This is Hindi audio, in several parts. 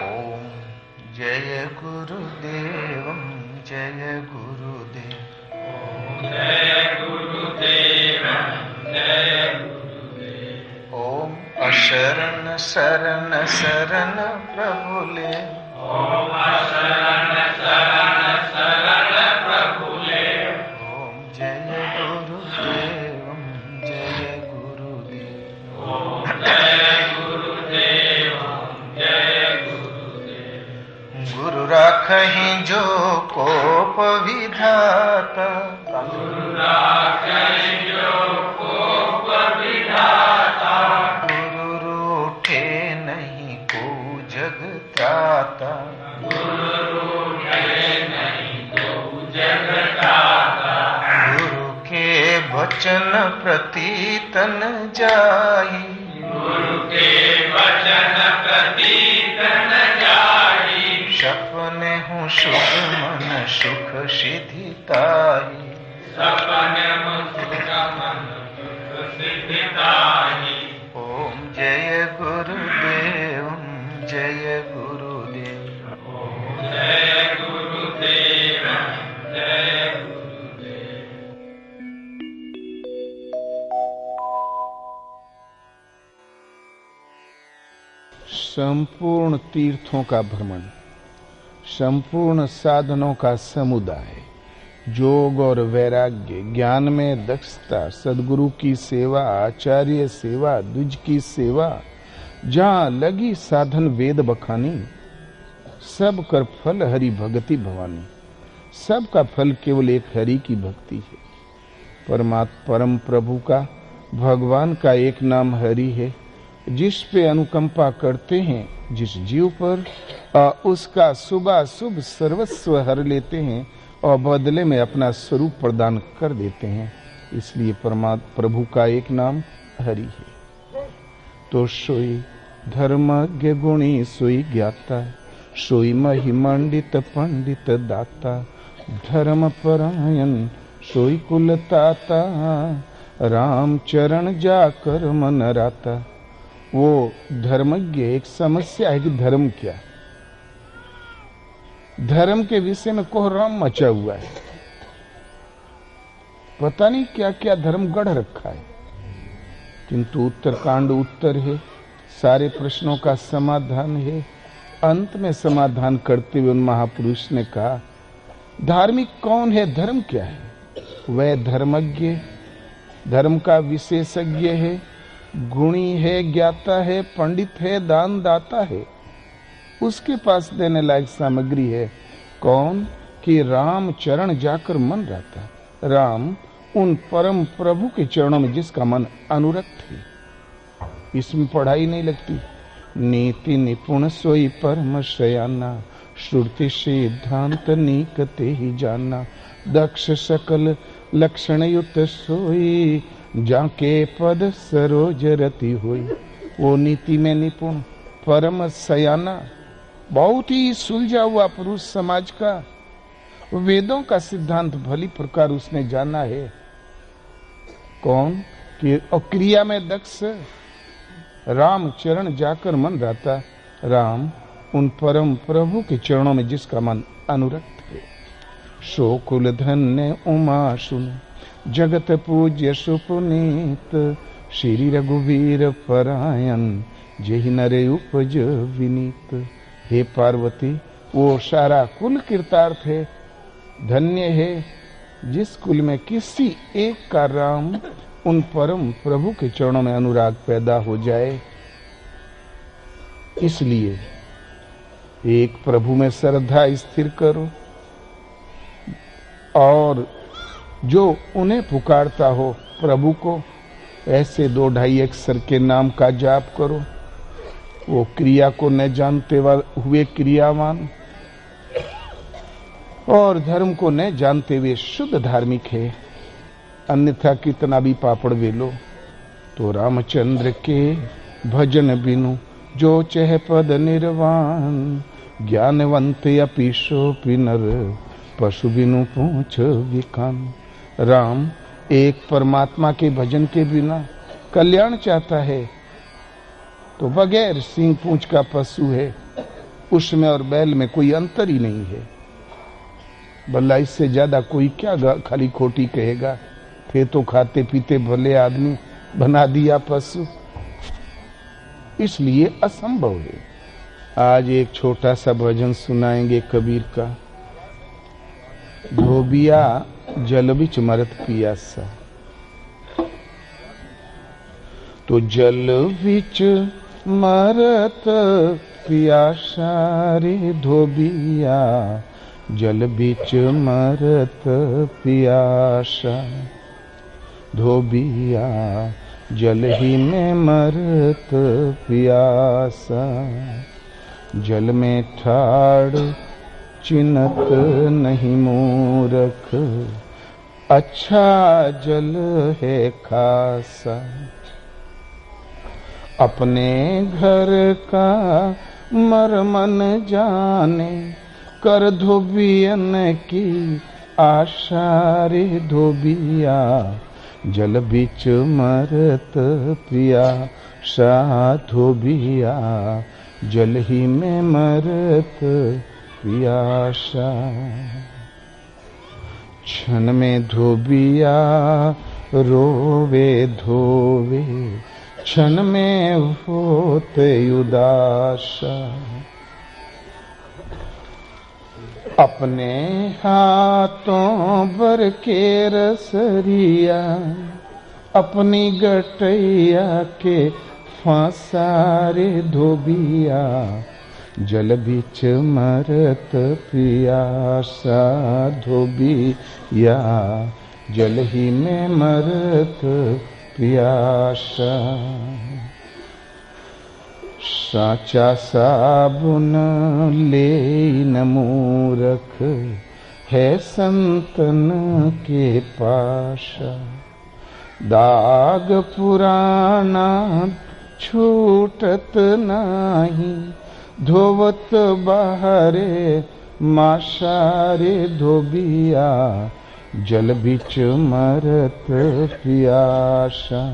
ओम जय गुरुदेव जय गुरुदेव। जय गुरुदेव जय गुरुदेव। ओम अशरण शरण शरण प्रभुले। ओम अशरण शरण शरण प्रभुले। ओम जय गुरुदेव जय गुरुदेव। ओम जय गुरुदेव जय गुरुदेव। गुरु राखहि जो कोप विधाता। गुरु राखहि जो कोप विधाता। गुरु रूठे नहीं को जग त्राता। गुरु रूठे नहीं को जग त्राता। गुरु के वचन प्रति तन जाई। गुरु के वचन प्रति तन जाई। सपने हूँ सुख मन सुख सिद्धिताई। सपने हूँ सुख मन सुख सिद्धिताई। ओम जय गुरुदेव जय गुरुदेव। ओम जय गुरुदेव जय गुरुदेव। संपूर्ण तीर्थों का भ्रमण, संपूर्ण साधनों का समुदाय, योग और वैराग्य, ज्ञान में दक्षता, सद्गुरु की सेवा, आचार्य सेवा, द्विज की सेवा, जहाँ लगी साधन वेद बखानी, सब कर फल हरि भगति भवानी। सब का फल केवल एक हरि की भक्ति है। परम प्रभु का, भगवान का एक नाम हरि है। जिस पे अनुकंपा करते हैं, जिस जीव पर, उसका शुभ सर्वस्व हर लेते हैं और बदले में अपना स्वरूप प्रदान कर देते हैं। इसलिए प्रभु का एक नाम हरि है। तो सोई धर्मज्ञ गुणी सोई ज्ञाता, सोई महिमंडित पंडित दाता, धर्म परायण सोई कुल ताता, राम चरण जाकर मन राता। वो धर्मज्ञ, एक समस्या है कि धर्म क्या, धर्म के विषय में कोहराम मचा हुआ है। पता नहीं क्या क्या धर्म गढ़ रखा है, किंतु उत्तरकांड उत्तर है, सारे प्रश्नों का समाधान है। अंत में समाधान करते हुए उन महापुरुष ने कहा, धार्मिक कौन है, धर्म क्या है? वह धर्मज्ञ, धर्म का विशेषज्ञ है, गुणी है, ज्ञाता है, पंडित है, दान दाता है। उसके पास देने लायक सामग्री है। कौन? कि राम चरण जाकर मन रहता। राम उन परम प्रभु के चरणों में जिसका मन अनुरक्त है। इसमें पढ़ाई नहीं लगती। नीति निपुण सोई परम शयाना, श्रुति सिद्धांत निकते ही जाना, दक्ष सकल लक्षण युक्त सोई, जाके पद सरोज रति हुई। वो नीति में निपुण, परम सयाना, बहुत ही सुलझा हुआ पुरुष समाज का, वेदों का सिद्धांत भली प्रकार उसने जाना है। कौन? कि क्रिया में दक्ष, राम चरण जाकर मन रहता। राम उन परम प्रभु के चरणों में जिसका मन अनुरक्त है। सो कुल धन्य उमा सुन, जगत पूज्य सुपुनीत, श्री रघुवीर परायण, जेहि नरे उपज विनीत। हे पार्वती, वो सारा कुल कृतार्थ है, धन्य है जिस कुल में किसी एक का राम उन परम प्रभु के चरणों में अनुराग पैदा हो जाए। इसलिए एक प्रभु में श्रद्धा स्थिर करो और जो उन्हें पुकारता हो प्रभु को, ऐसे 2 ढाई अक्षर के नाम का जाप करो। वो क्रिया को न जानते हुए क्रियावान और धर्म को न जानते हुए शुद्ध धार्मिक है। अन्यथा कितना भी पापड़ वेलो। तो रामचंद्र के भजन बिनु जो चह पद निर्वाण, ज्ञानवंत अपीशो पिनर, पशु बिनु पूछ विकान। राम एक परमात्मा के भजन के बिना कल्याण चाहता है तो बगैर सींग पूंछ का पशु है। उसमें और बैल में कोई अंतर ही नहीं है। भला इससे ज्यादा कोई क्या खाली खोटी कहेगा। थे तो खाते पीते भले आदमी, बना दिया पशु, इसलिए असंभव है। आज एक छोटा सा भजन सुनाएंगे कबीर का। धोबिया जल बिच मरत पियासा। तो जल बिच मरत पियासा रे धोबिया, जल बिच मरत पियासा। धोबिया जल ही में मरत पियासा। जल में ठाड़ चिन्हत नहीं मूरख, अच्छा जल है खासा। अपने घर का मरमन जाने, कर धोबियन की आशा रे धोबिया। जल बिच मरत पियासा। धोबिया जल ही में मरत पियासा। क्षण में धोबिया रोवे धोवे, क्षण में होते उदासा। अपने हाथों भर के रसरिया, अपनी गटैया के फांसारे धोबिया। जल बिच मरत पियासा। धोबिया जल ही में मरत पियासा। साचा साबुन ले न मूरख, है संतन के पाशा। दाग पुराना छूटत नाही, धोवत बाहरे माशारे धोबिया। जल बिच मरत पियासा।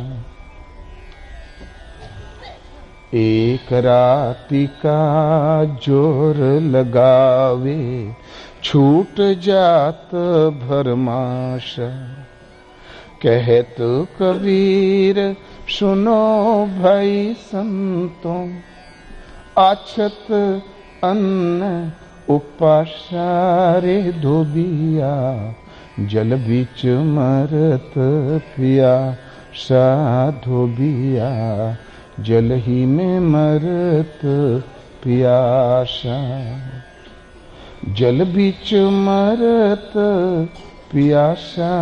एक राति का जोर लगावे, छूट जात भरमाशा। कहत कबीर सुनो भाई संतों, आछत अन्न उपासारे धोबिया। जल बिच मरत पियासा। धोबिया जल ही में मरत पियासा। जल बिच मरत पियासा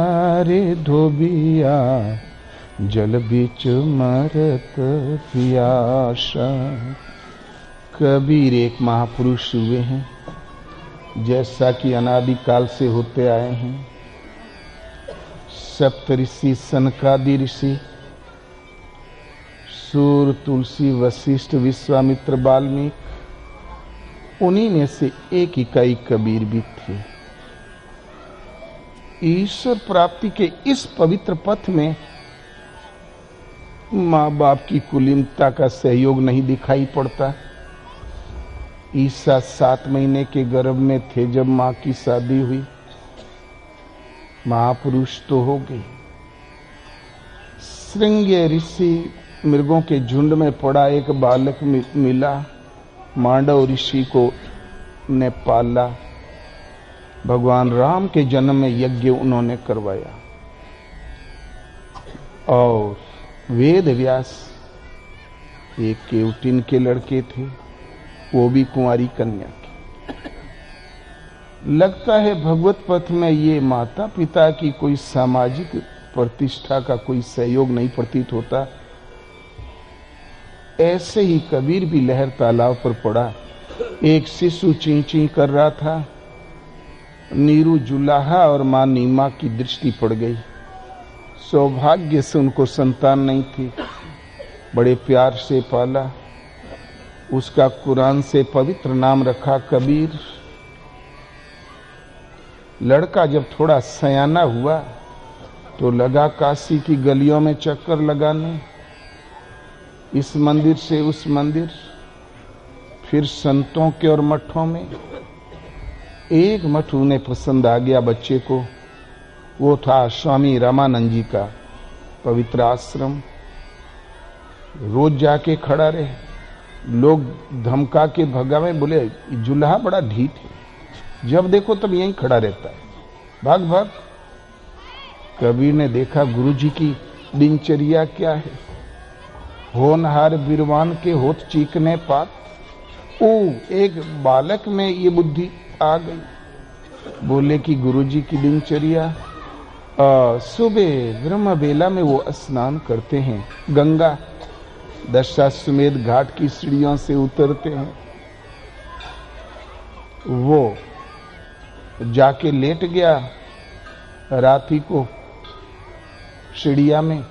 रे धोबिया। जल बिच मरत पियासा। कबीर एक महापुरुष हुए हैं, जैसा कि अनादिकाल से होते आए हैं। सप्तऋषि सनकादि ऋषि, सूर, तुलसी, वशिष्ठ, विश्वामित्र, वाल्मीकि, उन्हीं में से एक इकाई कबीर भी थे। ईश्वर प्राप्ति के इस पवित्र पथ में माँ बाप की कुलीनता का सहयोग नहीं दिखाई पड़ता। ईसा 7 महीने के गर्भ में थे जब माँ की शादी हुई। महापुरुष तो हो गए। श्रृंगे ऋषि मृगों के झुंड में पड़ा एक बालक मिला। मांडव ऋषि को ने पाला। भगवान राम के जन्म में यज्ञ उन्होंने करवाया। और वेद व्यास एक केवटिन के लड़के थे, वो भी कुंवारी कन्या की। लगता है भगवत पथ में ये माता पिता की कोई सामाजिक प्रतिष्ठा का कोई सहयोग नहीं प्रतीत होता। ऐसे ही कबीर भी लहर तालाब पर पड़ा। एक शिशु ची ची कर रहा था। नीरू जुलाहा और मां नीमा की दृष्टि पड़ गई। सौभाग्य से उनको संतान नहीं थी। बड़े प्यार से पाला। उसका कुरान से पवित्र नाम रखा कबीर। लड़का जब थोड़ा सयाना हुआ तो लगा काशी की गलियों में चक्कर लगाने, इस मंदिर से उस मंदिर। फिर संतों के और मठों में एक मठ उन्हें पसंद आ गया बच्चे को। वो था स्वामी रामानंद जी का पवित्र आश्रम। रोज जाके खड़ा रहे, लोग धमका के भगावे, बोले जुल्हा बड़ा ढीठ है, जब देखो तब यहीं खड़ा रहता है, भाग भाग। कबीर ने देखा गुरुजी की दिनचर्या क्या है, होनहार बिरवान के होठ चीकने पात। ओ एक बालक में ये बुद्धि आ गई। बोले कि गुरुजी की दिनचर्या, सुबह ब्रह्म बेला में वो स्नान करते हैं, गंगा दशाश्वमेध घाट की सीढ़ियों से उतरते हैं, वो जाके लेट गया राती को सीढ़िया में।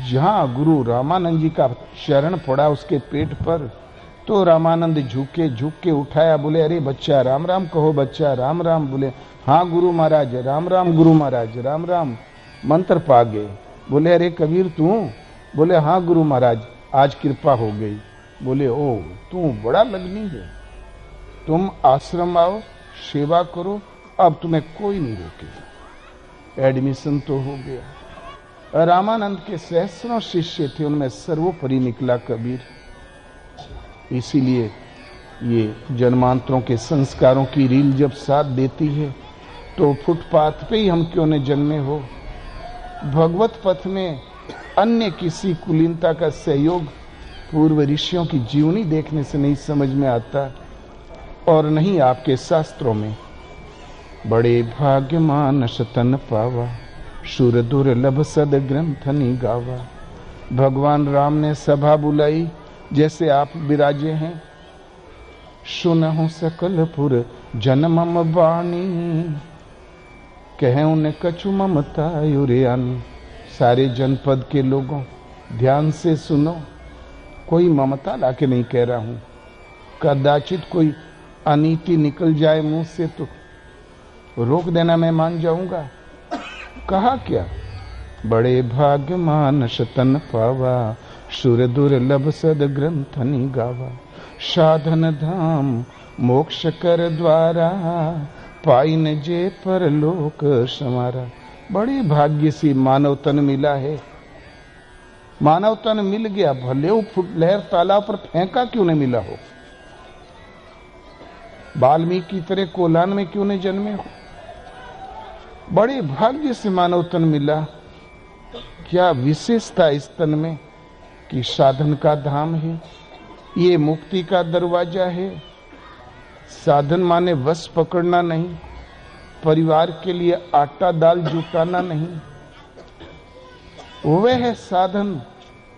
जहां गुरु रामानंद जी का चरण पड़ा उसके पेट पर, तो रामानंद झुक के उठाया, बोले अरे बच्चा राम राम कहो, बच्चा राम राम। बोले हाँ गुरु महाराज, राम राम गुरु महाराज, राम राम। मंत्र पा गए। बोले अरे कबीर तू? बोले हाँ गुरु महाराज, आज कृपा हो गई। बोले ओ तू बड़ा लगनी है, तुम आश्रम आओ, सेवा करो, अब तुम्हें कोई नहीं रोकेगा। एडमिशन तो हो गया। रामानंद के सहस्रों शिष्य थे, उनमें सर्वोपरि निकला कबीर। इसीलिए ये जन्मांतरों के संस्कारों की रील जब साथ देती है तो फुटपाथ पे ही हम क्यों न जन्मे हो। भगवत पथ में अन्य किसी कुलीनता का सहयोग पूर्व ऋषियों की जीवनी देखने से नहीं समझ में आता, और नहीं आपके शास्त्रों में। बड़े भाग्य मानस तन पावा, शुर दुर्लभ सद ग्रंथ निगावा। भगवान राम ने सभा बुलाई, जैसे आप विराजे हैं। सुनहु सकल पुर जनमम वाणी, कहूं न कछु ममता युरियानी। सारे जनपद के लोगों ध्यान से सुनो, कोई ममता लाके नहीं कह रहा हूं। कदाचित कोई अनीति निकल जाए मुंह से तो रोक देना, मैं मान जाऊंगा। कहा क्या? बड़े भाग्य मानस तन पावा, सुर दुर्लभ सद ग्रंथ निगावा। साधन धाम मोक्ष कर द्वारा, पाई न जे परलोक समारा। बड़े भाग्य से मानव तन मिला है। मानव तन मिल गया, भले वो फुटलहर तालाब पर फेंका क्यों नहीं मिला हो, वाल्मीकि की तरह कोलान में क्यों नहीं जन्मे हो। बड़े भाग्य से मानव तन मिला। क्या विशेषता इस तन में कि साधन का धाम है, ये मुक्ति का दरवाजा है। साधन माने वश पकड़ना नहीं, परिवार के लिए आटा दाल जुटाना नहीं। वह है साधन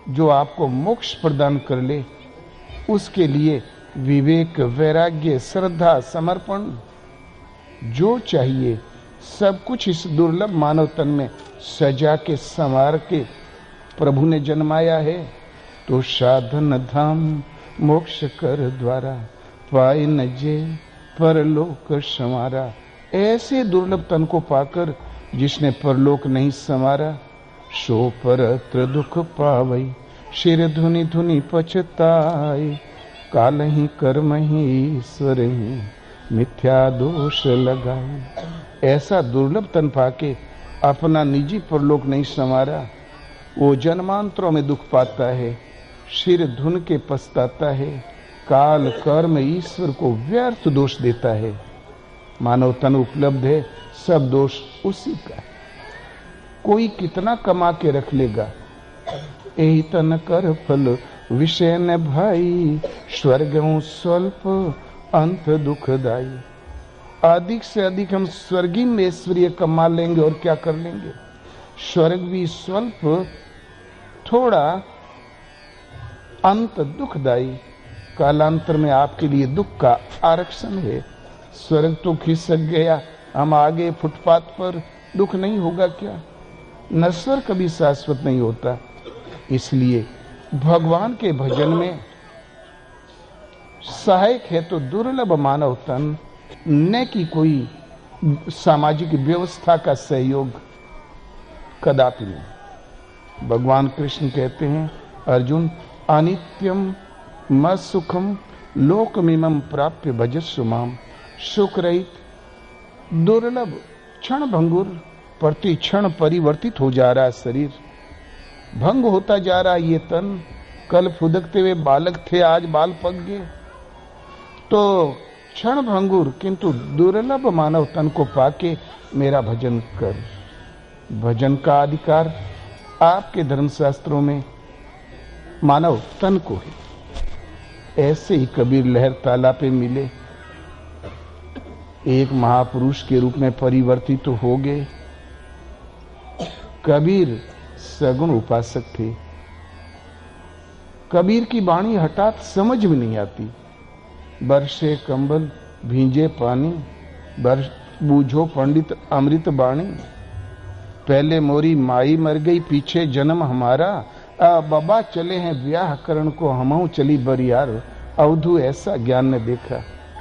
जो आपको मोक्ष प्रदान कर ले। उसके लिए विवेक, वैराग्य, श्रद्धा, समर्पण जो चाहिए सब कुछ इस दुर्लभ मानव तन में सजा के संवार के प्रभु ने जन्माया है। तो साधन धाम मोक्ष कर द्वारा, पाए न जे परलोक संवारा। ऐसे दुर्लभ तन को पाकर जिसने परलोक नहीं संवारा, सो परत्र दुख पावई, शिर धुनि धुनि पछताई। काल ही कर्म ही ईश्वर ही, मिथ्या दोष लगाई। ऐसा दुर्लभ तन पाके अपना निजी परलोक नहीं संवारा, वो जन्मांतरों में दुख पाता है, शिर धुन के पछताता है, काल कर्म ईश्वर को व्यर्थ दोष देता है। मानव तन उपलब्ध है, सब दोष उसी का है। कोई कितना कमा के रख लेगा, यही तन कर फल विषय न भाई। स्वर्ग स्वल्प अंत दुखदाई। अधिक से अधिक हम स्वर्गीय में ऐश्वर्य कमा लेंगे और क्या कर लेंगे। स्वर्ग भी स्वल्प, थोड़ा, अंत दुखदाई। कालांतर में आपके लिए दुख का आरक्षण है। स्वर्ग तो खिसक गया, हम आगे फुटपाथ पर, दुख नहीं होगा क्या। नश्वर कभी शाश्वत नहीं होता। इसलिए भगवान के भजन में सहायक है तो दुर्लभ मानव तन, न कि कोई सामाजिक व्यवस्था का सहयोग, कदापि नहीं। भगवान कृष्ण कहते हैं, अर्जुन अनित्यम म सुखम लोकमिमं प्राप्य भजस्व माम। सुख रहित दुर्लभ क्षण भंगुर, प्रति क्षण परिवर्तित हो जा रहा शरीर, भंग होता जा रहा ये तन। कल फुदकते हुए बालक थे, आज बाल पक गए। तो क्षण भंगुर किंतु दुर्लभ मानव तन को पाके मेरा भजन कर। भजन का अधिकार आपके धर्मशास्त्रों में मानव तन को है। ऐसे ही कबीर लहर ताला पे मिले, एक महापुरुष के रूप में परिवर्तित तो हो गए। कबीर सगुण उपासक थे। कबीर की वाणी हठात समझ में नहीं आती। बरसे कंबल भींजे पानी, बरस बूझो पंडित अमृत बाणी। पहले मोरी माई मर गई, पीछे जन्म हमारा। बाबा चले हैं ब्याह करण को, हमहू चली बरियार। अवधू ऐसा ज्ञान ने देखा,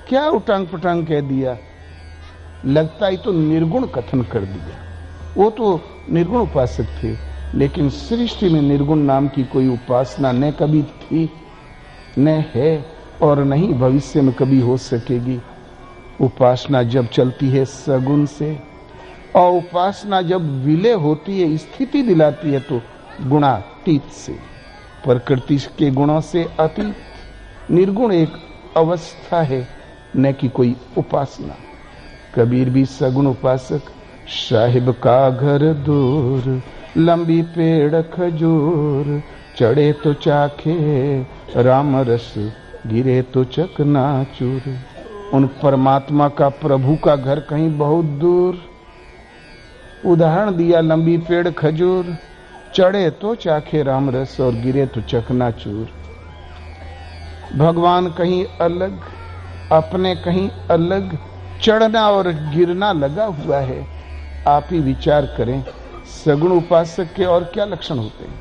क्या उटांग पटांग कह दिया। लगता ही तो निर्गुण कथन कर दिया। वो तो निर्गुण उपासक थे, लेकिन सृष्टि में निर्गुण नाम की कोई उपासना न कभी थी, न है और नहीं भविष्य में कभी हो सकेगी। उपासना जब चलती है सगुण से, और उपासना जब विलय होती है, स्थिति दिलाती है, तो गुणातीत से, प्रकृति के गुणों से अतीत। निर्गुण एक अवस्था है, न कि कोई उपासना। कबीर भी सगुण उपासक। साहिब का घर दूर, लंबी पेड़ खजूर, चढ़े तो चाखे राम रस, गिरे तो चकनाचूर। उन परमात्मा का, प्रभु का घर कहीं बहुत दूर। उदाहरण दिया, लंबी पेड़ खजूर, चढ़े तो चाखे राम रस और गिरे तो चकनाचूर। भगवान कहीं अलग, अपने कहीं अलग, चढ़ना और गिरना लगा हुआ है। आप ही विचार करें, सगुण उपासक के और क्या लक्षण होते हैं।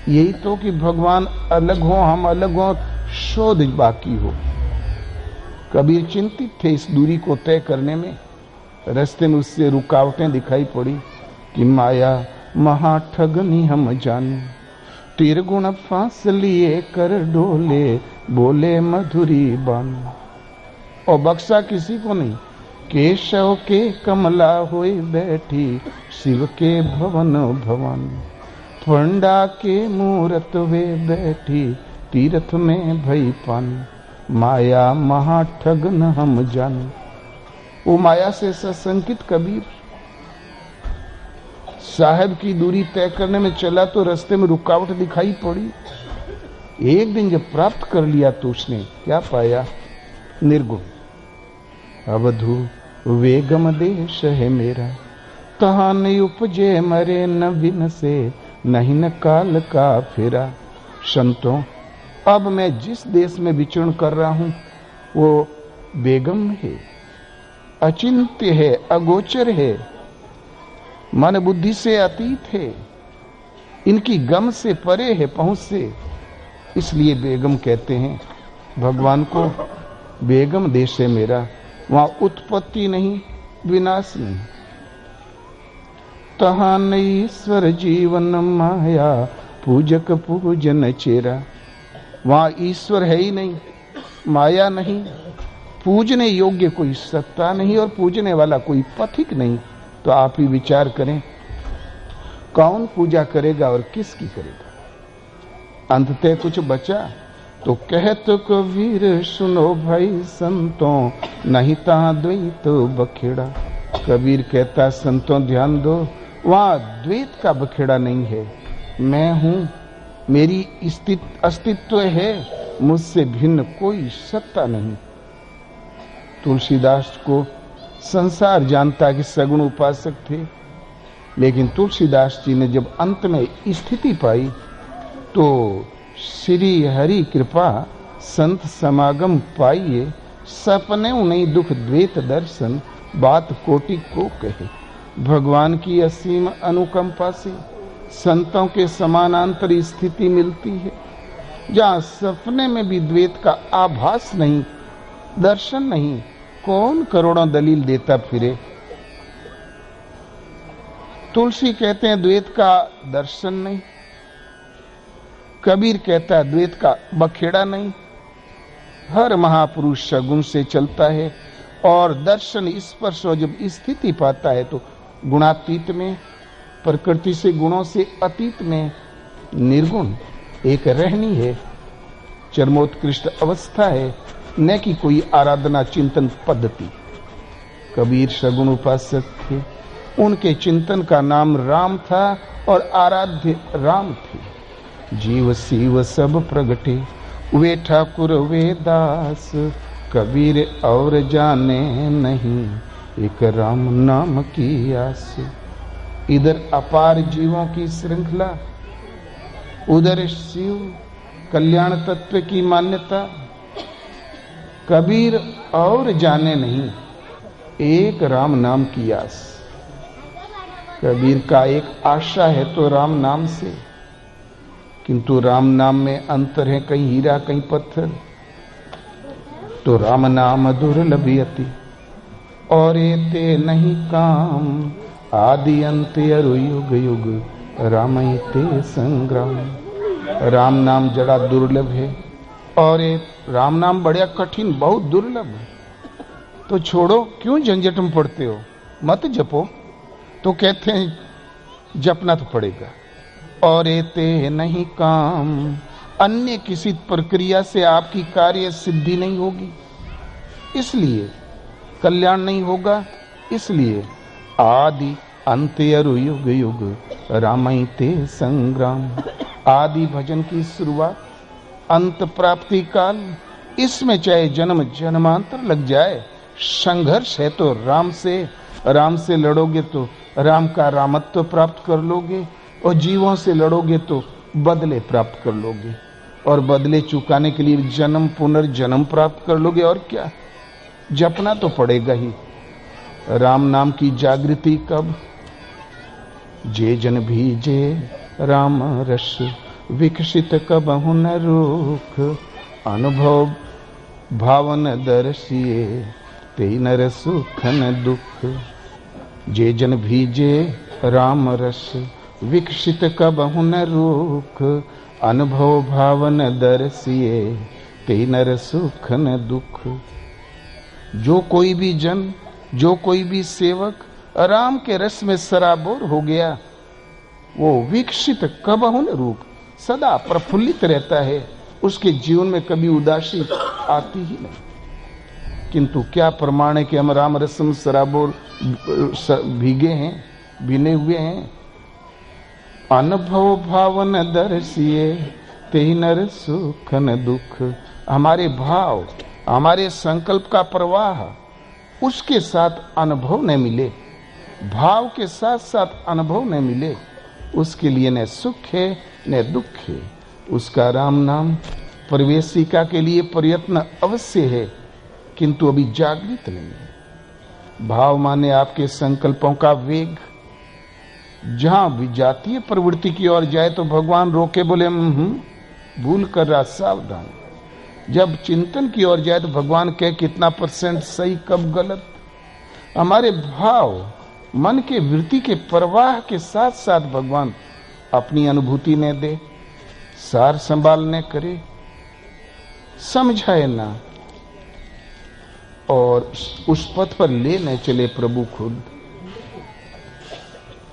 यही तो कि भगवान अलग हो, हम अलग हो, शोध बाकी हो। कबीर चिंतित थे इस दूरी को तय करने में। रास्ते में उससे रुकावटें दिखाई पड़ी कि माया महाठगनी हम जाने, तिरगुण फांस लिए कर डोले, बोले मधुरी बान। और बख्शा किसी को नहीं। केशव के कमला होए बैठी, शिव के भवन भवन। पंडा के मूरत वे बैठी, तीर्थ में भई पान। माया महाठगन हम जाने। वो माया से सशंकित कबीर साहब की दूरी तय करने में चला, तो रास्ते में रुकावट दिखाई पड़ी। एक दिन जब प्राप्त कर लिया तो उसने क्या पाया? निर्गुण। अवधू वेगम देश है मेरा, तहां नहीं उपजे मरे न बिन से, नहीं न काल का फेरा। संतों, अब मैं जिस देश में विचरण कर रहा हूं वो बेगम है, अचिंत्य है, अगोचर है, मन बुद्धि से अतीत है, इनकी गम से परे है, पहुंच से। इसलिए बेगम कहते हैं भगवान को। बेगम देश है मेरा, वहां उत्पत्ति नहीं, विनाश नहीं। तहां नहीं ईश्वर जीवन माया, पूजक पूजन चेरा। वहां ईश्वर है ही नहीं, माया नहीं, पूजने योग्य कोई सत्ता नहीं और पूजने वाला कोई पथिक नहीं। तो आप ही विचार करें, कौन पूजा करेगा और किसकी करेगा? अंततः कुछ बचा तो कहत कबीर सुनो भाई संतों, नहीं ता द्वैत बखेड़ा। कबीर कहता संतों ध्यान दो, वहां द्वैत का बखेड़ा नहीं है। मैं हूं, मेरी अस्तित्व है, मुझसे भिन्न कोई सत्ता नहीं। तुलसीदास को संसार जानता कि सगुण उपासक थे, लेकिन तुलसीदास जी ने जब अंत में स्थिति पाई तो श्री हरि कृपा संत समागम पाइए, सपने नहीं दुख द्वैत दर्शन, बात कोटि को कहे। भगवान की असीम अनुकंपा से संतों के समानांतर स्थिति मिलती है, जहाँ सपने में भी द्वैत का आभास नहीं, दर्शन नहीं। कौन करोड़ों दलील देता फिरे? तुलसी कहते हैं द्वैत का दर्शन नहीं, कबीर कहता है द्वैत का बखेड़ा नहीं। हर महापुरुष सगुण से चलता है और दर्शन स्पर्श और जब स्थिति पाता है तो गुणातीत में, प्रकृति से गुणों से अतीत में निर्गुण एक रहनी है, चरमोत्कृष्ट अवस्था है, न कि कोई आराधना चिंतन पद्धति। कबीर सगुण उपासक थे, उनके चिंतन का नाम राम था और आराध्य राम थे। जीव शिव सब प्रगटे, वे ठाकुर वे दास, कबीर और जाने नहीं, एक राम नाम की आस। इधर अपार जीवों की श्रृंखला, उधर शिव कल्याण तत्व की मान्यता, कबीर और जाने नहीं, एक राम नाम की आस। कबीर का एक आशा है तो राम नाम से, किंतु राम नाम में अंतर है, कहीं हीरा कहीं पत्थर। तो राम नाम दुर्लभ अति, और ते नहीं काम, आदि अंत अरु युग युग, राम ते संग्राम। राम नाम जड़ा दुर्लभ है और राम नाम बड़ा कठिन, बहुत दुर्लभ। तो छोड़ो, क्यों झंझट में पड़ते हो, मत जपो। तो कहते हैं जपना तो पड़ेगा। और ते नहीं काम, अन्य किसी प्रक्रिया से आपकी कार्य सिद्धि नहीं होगी, इसलिए कल्याण नहीं होगा। इसलिए आदि अंत अरु युग युग, रामई ते संग्राम। आदि भजन की शुरुआत, अंत प्राप्ति काल, इसमें चाहे जन्म जन्मांतर लग जाए, संघर्ष है तो राम से लड़ोगे तो राम का रामत्व प्राप्त कर लोगे, और जीवों से लड़ोगे तो बदले प्राप्त कर लोगे, और बदले चुकाने के लिए जन्म पुनर्जन्म प्राप्त कर लोगे। और क्या, जपना तो पड़ेगा ही। राम नाम की जागृति कब? जे जन भीजे राम रस, विकसित कबहु न रूख, अनुभव भावन दर्शिए, ते नर सुख न दुख। जे जन भीजे राम रस, विकसित कबहु न रूख, अनुभव भावन दर्शिए, ते नर सुख न दुख। जो कोई भी जन, जो कोई भी सेवक राम के रस में सराबोर हो गया, वो विकसित कबहु न रूख, सदा प्रफुल्लित रहता है, उसके जीवन में कभी उदासी आती ही नहीं। किंतु क्या प्रमाण है कि हम राम रस में सराबोर भीगे हैं, भीने हुए हैं? अनुभव भावन दर्शिए, ते नर सुख न दुख। हमारे भाव, हमारे संकल्प का प्रवाह, उसके साथ अनुभव न मिले, भाव के साथ साथ अनुभव न मिले, उसके लिए न सुख है न दुख है। उसका राम नाम प्रवेशिका के लिए प्रयत्न अवश्य है, किंतु अभी जागृत नहीं है। भाव माने आपके संकल्पों का वेग। जहां विजातीय प्रवृत्ति की ओर जाए तो भगवान रोके, बोले भूल कर रहा, सावधान। जब चिंतन की ओर जाए तो भगवान कहे कितना % सही कब गलत। हमारे भाव, मन के वृत्ति के प्रवाह के साथ साथ भगवान अपनी अनुभूति ने दे, सार संभालने करे, समझाए ना, और उस पथ पर ले न चले प्रभु खुद,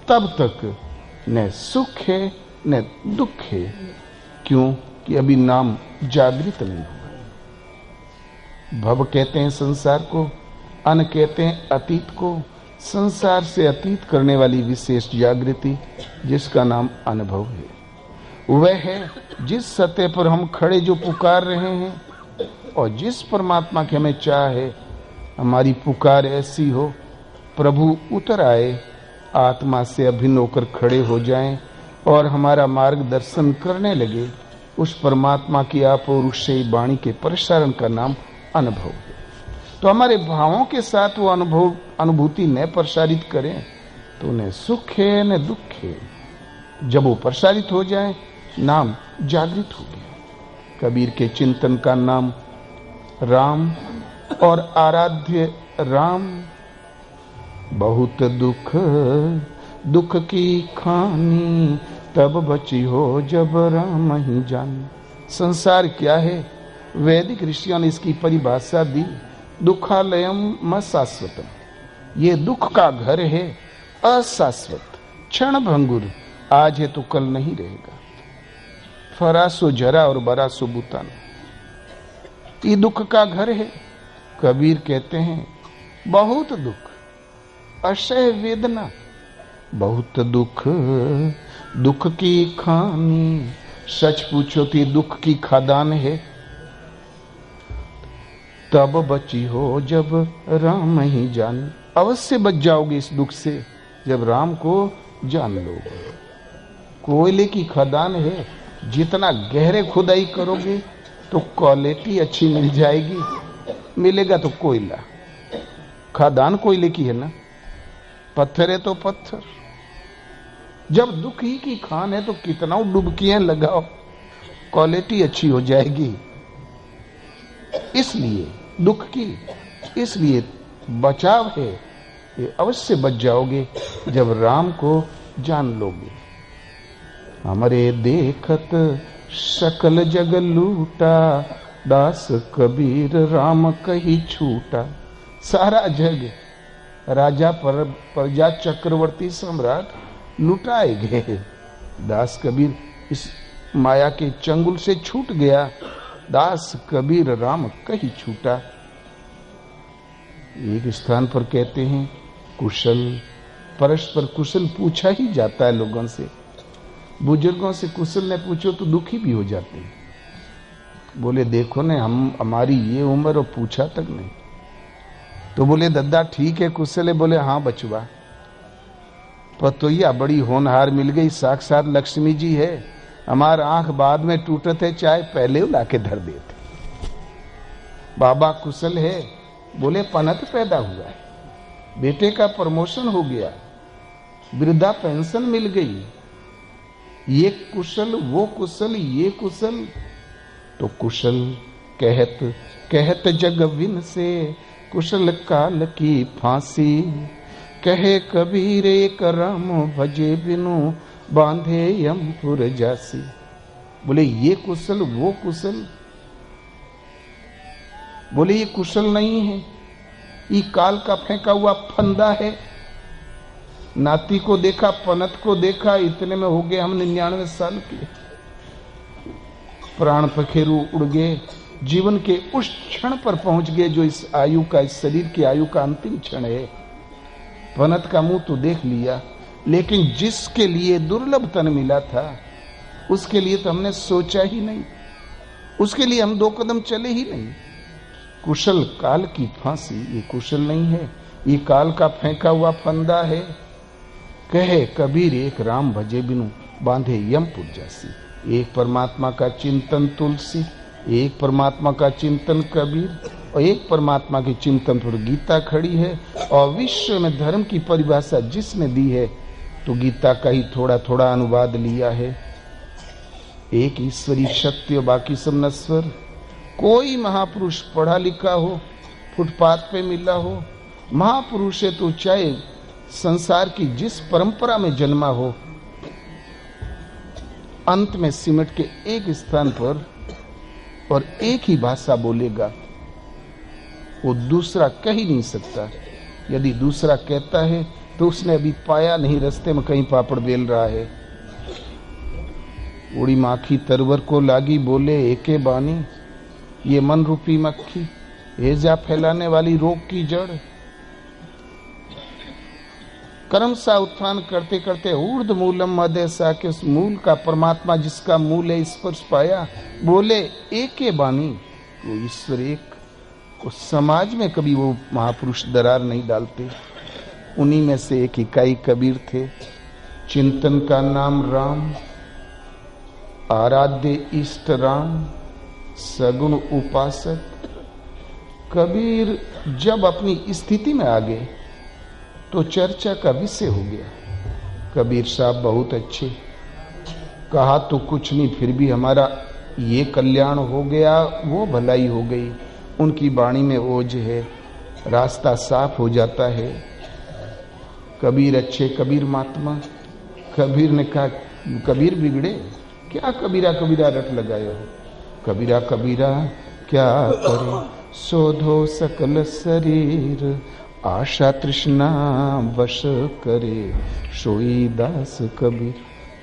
तब तक न सुख है न दुख है। क्यों? कि अभी नाम जागृत नहीं हुआ। भव कहते हैं संसार को, अन कहते हैं अतीत को। संसार से अतीत करने वाली विशेष जागृति जिसका नाम अनुभव है, वह है जिस सत्य पर हम खड़े जो पुकार रहे हैं, और जिस परमात्मा की हमें चाह है हमारी पुकार ऐसी हो, प्रभु उतर आए, आत्मा से अभिन्न होकर खड़े हो जाएं और हमारा मार्गदर्शन करने लगे। उस परमात्मा की अपौरुषेय वाणी के प्रसारण का नाम अनुभव है। तो हमारे भावों के साथ वो अनुभूति न प्रसारित करें तो न सुख है न दुख है। जब वो प्रसारित हो जाए, नाम जागृत हो गया। कबीर के चिंतन का नाम राम और आराध्य राम। बहुत दुख दुख की खानी, तब बची हो जब राम ही जानी। संसार क्या है? वैदिक ऋषियों ने इसकी परिभाषा दी, दुखालयम अशाश्वतम, ये दुख का घर है, अशाश्वत, क्षण भंगुर, आज है तो कल नहीं रहेगा। फरासो जरा और बरासो बुतान, ये दुख का घर है। कबीर कहते हैं बहुत दुख, असह्य वेदना, बहुत दुख, दुख की खानी, सच पूछो तो दुख की खादान है। तब बची हो जब राम ही जान, अवश्य बच जाओगे इस दुख से जब राम को जान लोगे। कोयले की खदान है, जितना गहरे खुदाई करोगे तो क्वालिटी अच्छी मिल जाएगी, मिलेगा तो कोयला। खदान कोयले की है ना, पत्थर है तो पत्थर। जब दुख ही की खान है तो कितना डुबकियां लगाओ, क्वालिटी अच्छी हो जाएगी। इसलिए दुख की, इसलिए बचाव है, ये अवश्य बच जाओगे जब राम को जान लोगे। हमारे देखत सकल जग लूटा, दास कबीर राम कही छूटा। सारा जग, राजा प्रजा चक्रवर्ती सम्राट लुटाए गए, दास कबीर इस माया के चंगुल से छूट गया। दास कबीर राम कहीं छूटा। एक स्थान पर कहते हैं कुशल, परस्पर कुशल पूछा ही जाता है लोगों से। बुजुर्गों से कुशल ने पूछो तो दुखी भी हो जाते हैं। बोले देखो ने हमारी ये उम्र और पूछा तक नहीं। तो बोले दद्दा ठीक है कुशल है। बोले हाँ बचवा, पतोइया बड़ी होनहार मिल गई, साक्षात लक्ष्मी जी है। हमार आंख बाद में टूटत है, चाय पहले ला के धर देते। बाबा कुशल है। बोले पनत पैदा हुआ है, बेटे का प्रमोशन हो गया, वृद्धा पेंशन मिल गई, ये कुशल वो कुशल ये कुशल। तो कुशल कहत कहत जग विन से, कुशल काल की फांसी। कहे कबीर एक राम भजे बिनु, बांधे यमपुर जासी। बोले ये कुशल वो कुशल। बोले ये कुशल नहीं है, ये काल का फेंका हुआ फंदा है। नाती को देखा, पनत को देखा, इतने में हो गए हम 99 साल के। प्राण पखेरु उड़ गए, जीवन के उस क्षण पर पहुंच गए जो इस आयु का, इस शरीर की आयु का अंतिम क्षण है। पनत का मुंह तो देख लिया, लेकिन जिसके लिए दुर्लभ तन मिला था उसके लिए तो हमने सोचा ही नहीं, उसके लिए हम 2 कदम चले ही नहीं। कुशल काल की फांसी, ये कुशल नहीं है, ये काल का फेंका हुआ फंदा है। कहे कबीर एक राम भजे बिनु, बांधे यमपुर जासी। एक परमात्मा का चिंतन तुलसी, एक परमात्मा का चिंतन कबीर, और एक परमात्मा के चिंतन पर गीता खड़ी है। और विश्व में धर्म की परिभाषा जिसने दी है तो गीता का ही थोड़ा थोड़ा अनुवाद लिया है। एक ईश्वरी शक्ति और बाकी सब नश्वर। कोई महापुरुष पढ़ा लिखा हो, फुटपाथ पे मिला हो, महापुरुष है तो चाहे संसार की जिस परंपरा में जन्मा हो, अंत में सिमट के एक स्थान पर और एक ही भाषा बोलेगा, वो दूसरा कह ही नहीं सकता। यदि दूसरा कहता है तो उसने अभी पाया नहीं, रास्ते में कहीं पापड़ बेल रहा है। उड़ी माखी तरवर को लागी, बोले एके बानी, ये मन रूपी मक्खी, हेजा फैलाने वाली रोग की जड़। कर्म सा उत्थान करते करते ऊर्ध मूलम मध्य सा के उस मूल का, परमात्मा जिसका मूल है, स्पर्श पाया। बोले एके बानी, वो ईश्वर एक। उस समाज में कभी वो महापुरुष दरार नहीं डालते। उन्हीं में से एक इकाई कबीर थे। चिंतन का नाम राम, आराध्य इष्ट राम, सगुण उपासक। कबीर जब अपनी स्थिति में आ गए तो चर्चा का विषय हो गया। कबीर साहब बहुत अच्छे, कहा तो कुछ नहीं, फिर भी हमारा ये कल्याण हो गया, वो भलाई हो गई। उनकी वाणी में ओज है, रास्ता साफ हो जाता है। कबीर अच्छे, कबीर महात्मा। कबीर ने कहा कबीर बिगड़े क्या, कबीरा कबीरा रट लगाए हो। कबीरा कबीरा क्या करे, शोधो सकल शरीर, आशा तृष्णा वश करे, सोई दास कबीर।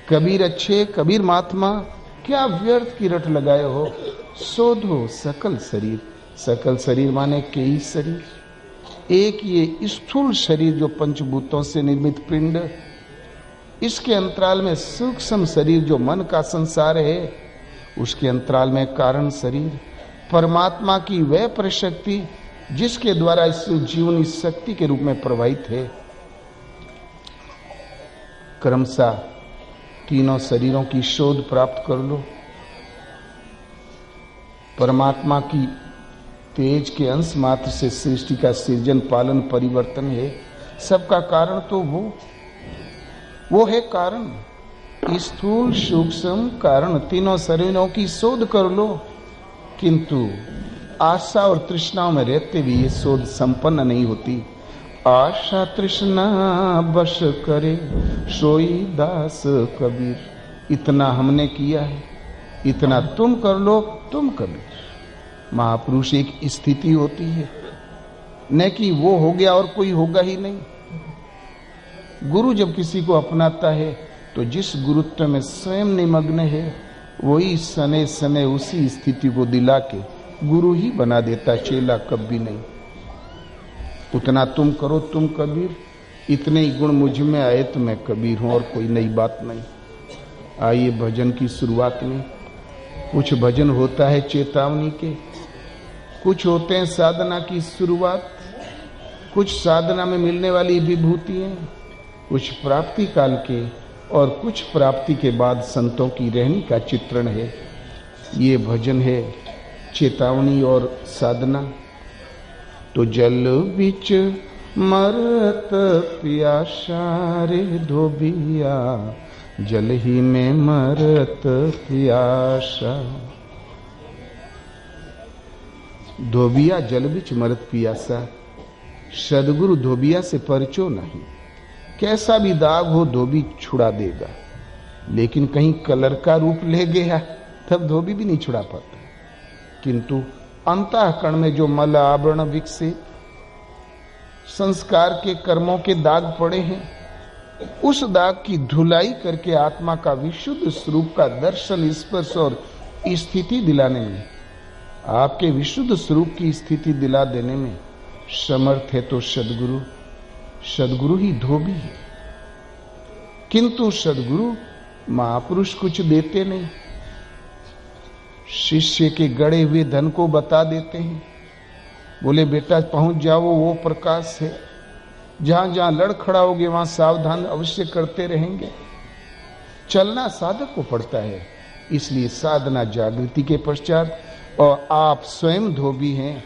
कबीर अच्छे, कबीर महात्मा, क्या व्यर्थ की रट लगाए हो। शोधो सकल शरीर, सकल शरीर माने कई शरीर। एक ये स्थूल शरीर जो पंचभूतों से निर्मित पिंड, इसके अंतराल में सूक्ष्म शरीर जो मन का संसार है, उसके अंतराल में कारण शरीर, परमात्मा की वह प्रशक्ति जिसके द्वारा इस जीवन इस शक्ति के रूप में प्रवाहित है। क्रमशः तीनों शरीरों की शोध प्राप्त कर लो। परमात्मा की तेज के अंश मात्र से सृष्टि का सृजन पालन परिवर्तन है। सबका कारण तो वो है कारण, स्थूल सूक्ष्म कारण, तीनों शरीरों की शोध कर लो। किंतु आशा और तृष्णाओं में रहते भी ये शोध संपन्न नहीं होती। आशा तृष्णा बश करे, सोई दास कबीर। इतना हमने किया है, इतना तुम कर लो, तुम कबीर। महापुरुष एक स्थिति होती है, न कि वो हो गया और कोई होगा ही नहीं। गुरु जब किसी को अपनाता है तो जिस गुरुत्व में स्वयं निमग्न है, वही सने सने उसी स्थिति को दिला के गुरु ही बना देता, चेला कभी नहीं। उतना तुम करो, तुम कबीर। इतने ही गुण मुझ में आए तो मैं कबीर हूं, और कोई नई बात नहीं। आइए भजन की शुरुआत में। कुछ भजन होता है चेतावनी के, कुछ होते हैं साधना की शुरुआत, कुछ साधना में मिलने वाली विभूतियां, कुछ प्राप्ति काल के, और कुछ प्राप्ति के बाद संतों की रहनी का चित्रण है। ये भजन है चेतावनी और साधना। तो जल बिच मरत प्यासा रे धोबिया, जल ही में मरत प्यासा। धोबिया जल बिच मरत प्यासा। सदगुरु धोबिया से परिचय नहीं। कैसा भी दाग हो धोबी छुड़ा देगा, लेकिन कहीं कलर का रूप ले गया तब धोबी भी नहीं छुड़ा पाता। किंतु अंतःकरण में जो मल आवरण विकसित, संस्कार के कर्मों के दाग पड़े हैं, उस दाग की धुलाई करके आत्मा का विशुद्ध स्वरूप का दर्शन, स्पर्श और स्थिति दिलाने में, आपके विशुद्ध स्वरूप की स्थिति दिला देने में समर्थ है तो सदगुरु। सदगुरु ही धोबी है। किंतु सदगुरु महापुरुष कुछ देते नहीं, शिष्य के गड़े हुए धन को बता देते हैं। बोले बेटा पहुंच जाओ, वो प्रकाश है, जहां जहां लड़ खड़ा होगे वहां सावधान अवश्य करते रहेंगे। चलना साधक को पड़ता है, इसलिए साधना जागृति के पश्चात। और आप स्वयं धोबी हैं।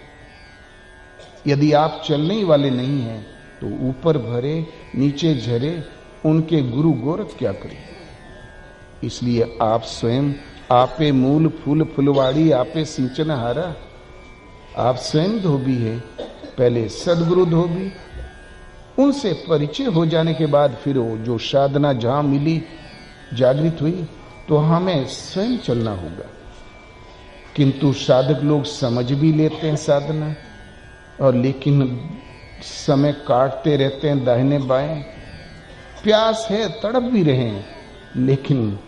यदि आप चलने ही वाले नहीं हैं तो ऊपर भरे नीचे झरे उनके गुरु गोरख क्या करें। इसलिए आप स्वयं, आपे मूल फूल फुलवाड़ी, आपे सिंचन हारा। आप स्वयं धोबी है, पहले सदगुरु धोबी। उनसे परिचय हो जाने के बाद फिर वो जो साधना जहां मिली, जागृत हुई, तो हमें स्वयं चलना होगा। किंतु साधक लोग समझ भी लेते हैं साधना, और लेकिन समय काटते रहते हैं दाहिने बाएं। प्यास है, तड़प भी रहे हैं, लेकिन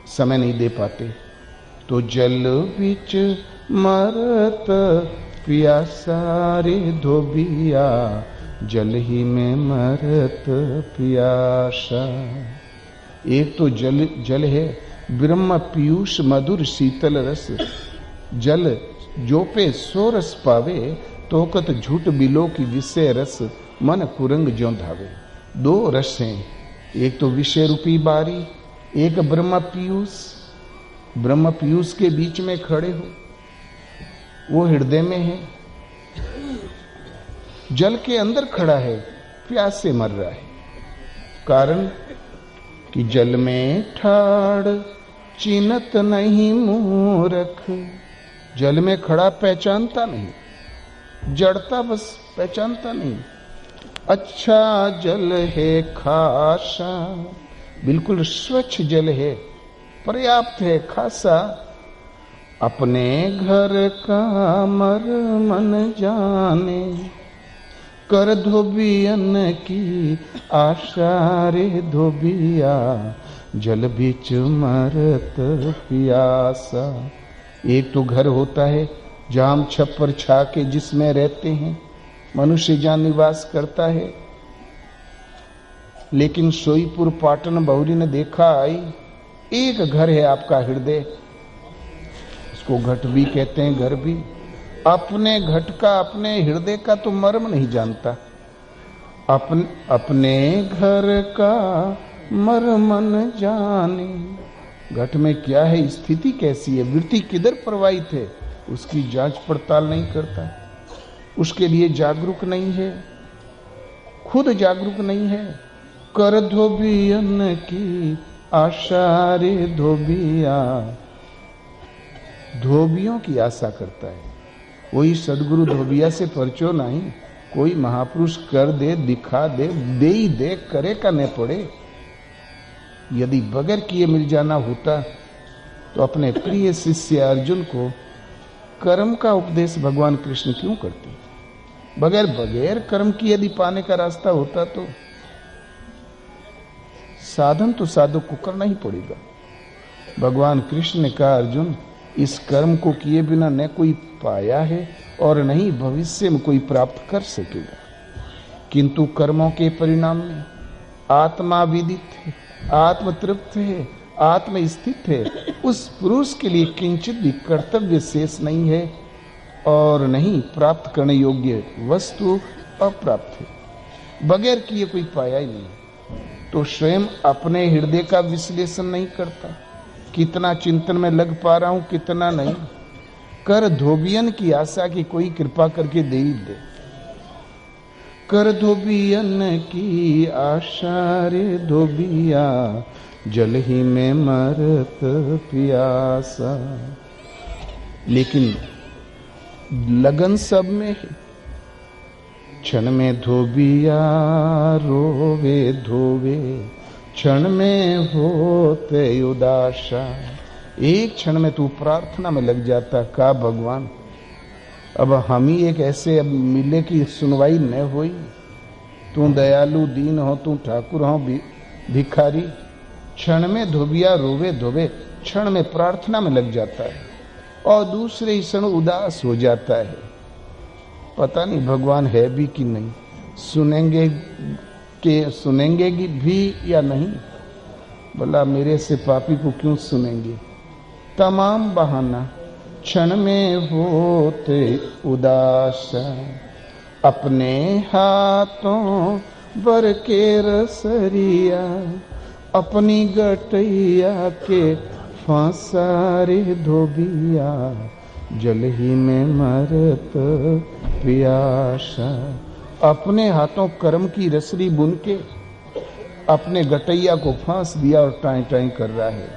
समय नहीं दे पाते। तो जल बिच मरत प्यासा रे धोबिया, जल ही में मरत प्यासा। एक तो जल है ब्रह्म पीयूष मधुर शीतल रस। जल जो पे सो रस पावे, तोकत झूठ बिलो की विषय रस, मन कुरंग ज्यों धावे। दो रस हैं, एक तो विषय रूपी बारी, एक ब्रह्म पीयूष। ब्रह्म पीयूष के बीच में खड़े हो, वो हृदय में है। जल के अंदर खड़ा है, प्यास से मर रहा है। कारण कि जल में ठाड़ चिन्हत नहीं मूरख। जल में खड़ा पहचानता नहीं, जड़ता बस पहचानता नहीं। अच्छा जल है खासा, बिल्कुल स्वच्छ जल है, पर्याप्त है, खासा। अपने घर का मर मन जाने, कर धोबियन की आशा रे धोबिया, जल बीच मरत प्यासा। एक तो घर होता है जाम छप्पर छा के जिसमें रहते हैं, मनुष्य जहां निवास करता है। लेकिन सोईपुर पाटन बहुरी ने देखा आई, एक घर है आपका हृदय, उसको घट भी कहते हैं घर भी। अपने घट का, अपने हृदय का तो मर्म नहीं जानता। अपने घर का मर्म न जाने, घट में क्या है, स्थिति कैसी है, वृत्ति किधर प्रवाहित है, उसकी जांच पड़ताल नहीं करता, उसके लिए जागरूक नहीं है, खुद जागरूक नहीं है। कर धोबियन की आशा रे धोबिया, धोबियों की आशा करता है। वही सदगुरु धोबिया से परचो नहीं, कोई महापुरुष कर दे, दिखा दे, दे ही दे, करे का न पड़े। यदि बगैर किए मिल जाना होता तो अपने प्रिय शिष्य अर्जुन को कर्म का उपदेश भगवान कृष्ण क्यों करते? बगैर कर्म की यदि पाने का रास्ता होता तो साधन तो साधक को करना ही पड़ेगा। भगवान कृष्ण ने कहा, अर्जुन इस कर्म को किए बिना न कोई पाया है और न ही भविष्य में कोई प्राप्त कर सकेगा। किंतु कर्मों के परिणाम में आत्मा विदित है, आत्म तृप्त है, आत्म स्थित है, उस पुरुष के लिए किंचित भी कर्तव्य शेष नहीं है और नहीं प्राप्त करने योग्य वस्तु अप्राप्त है। बगैर किए कोई पाया ही नहीं। तो स्वयं अपने हृदय का विश्लेषण नहीं करता, कितना चिंतन में लग पा रहा हूं, कितना नहीं। कर धोबियन की आशा की कोई कृपा करके दे ही दे। कर धोबियन की आशा रे धोबिया, जल ही में मरत प्यासा। लेकिन लगन सब में है। क्षण में धोबिया रोवे धोवे, क्षण में होते उदासा। एक क्षण में तू प्रार्थना में लग जाता, का भगवान अब हम ही एक ऐसे अब मिले की सुनवाई न हुई। तू दयालु दीन हो, तू ठाकुर हो भिखारी। क्षण में धोबिया रोवे धोवे, क्षण में प्रार्थना में लग जाता है और दूसरे ही क्षण उदास हो जाता है। पता नहीं भगवान है भी कि नहीं, सुनेंगे भी या नहीं। बोला मेरे से पापी को क्यों सुनेंगे। तमाम बहाना, क्षण में होते उदास, अपने हाथों बर के रसरिया, अपनी गटैया के फांसारे धोबिया, जल ही में मरत प्यासा। अपने हाथों कर्म की रसरी बुन के अपने गटैया को फांस दिया और टाई टाई कर रहा है।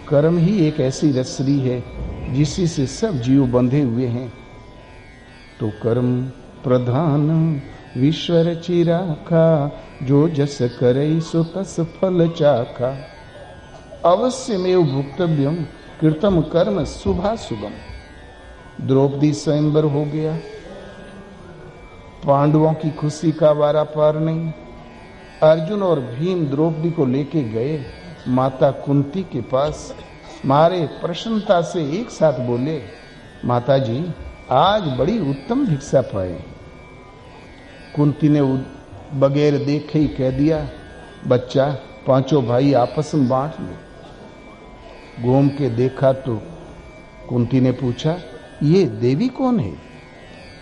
कर्म ही एक ऐसी रसरी है जिसी से सब जीव बंधे हुए हैं। तो कर्म प्रधान विश्वर चिराखा, जो जस करे सो तस फल चाखा। अवश्यमेव भुक्तव्यम कृतम कर्म शुभाशुभम। द्रौपदी स्वयंवर हो गया, पांडवों की खुशी का वारा पार नहीं। अर्जुन और भीम द्रौपदी को लेके गए माता कुंती के पास। मारे प्रसन्नता से एक साथ बोले, माता जी आज बड़ी उत्तम भिक्षा पाए। कुंती ने बगैर देखे ही कह दिया, बच्चा पांचों भाई आपस में बांट लो। घूम के देखा तो कुंती ने पूछा, ये देवी कौन है?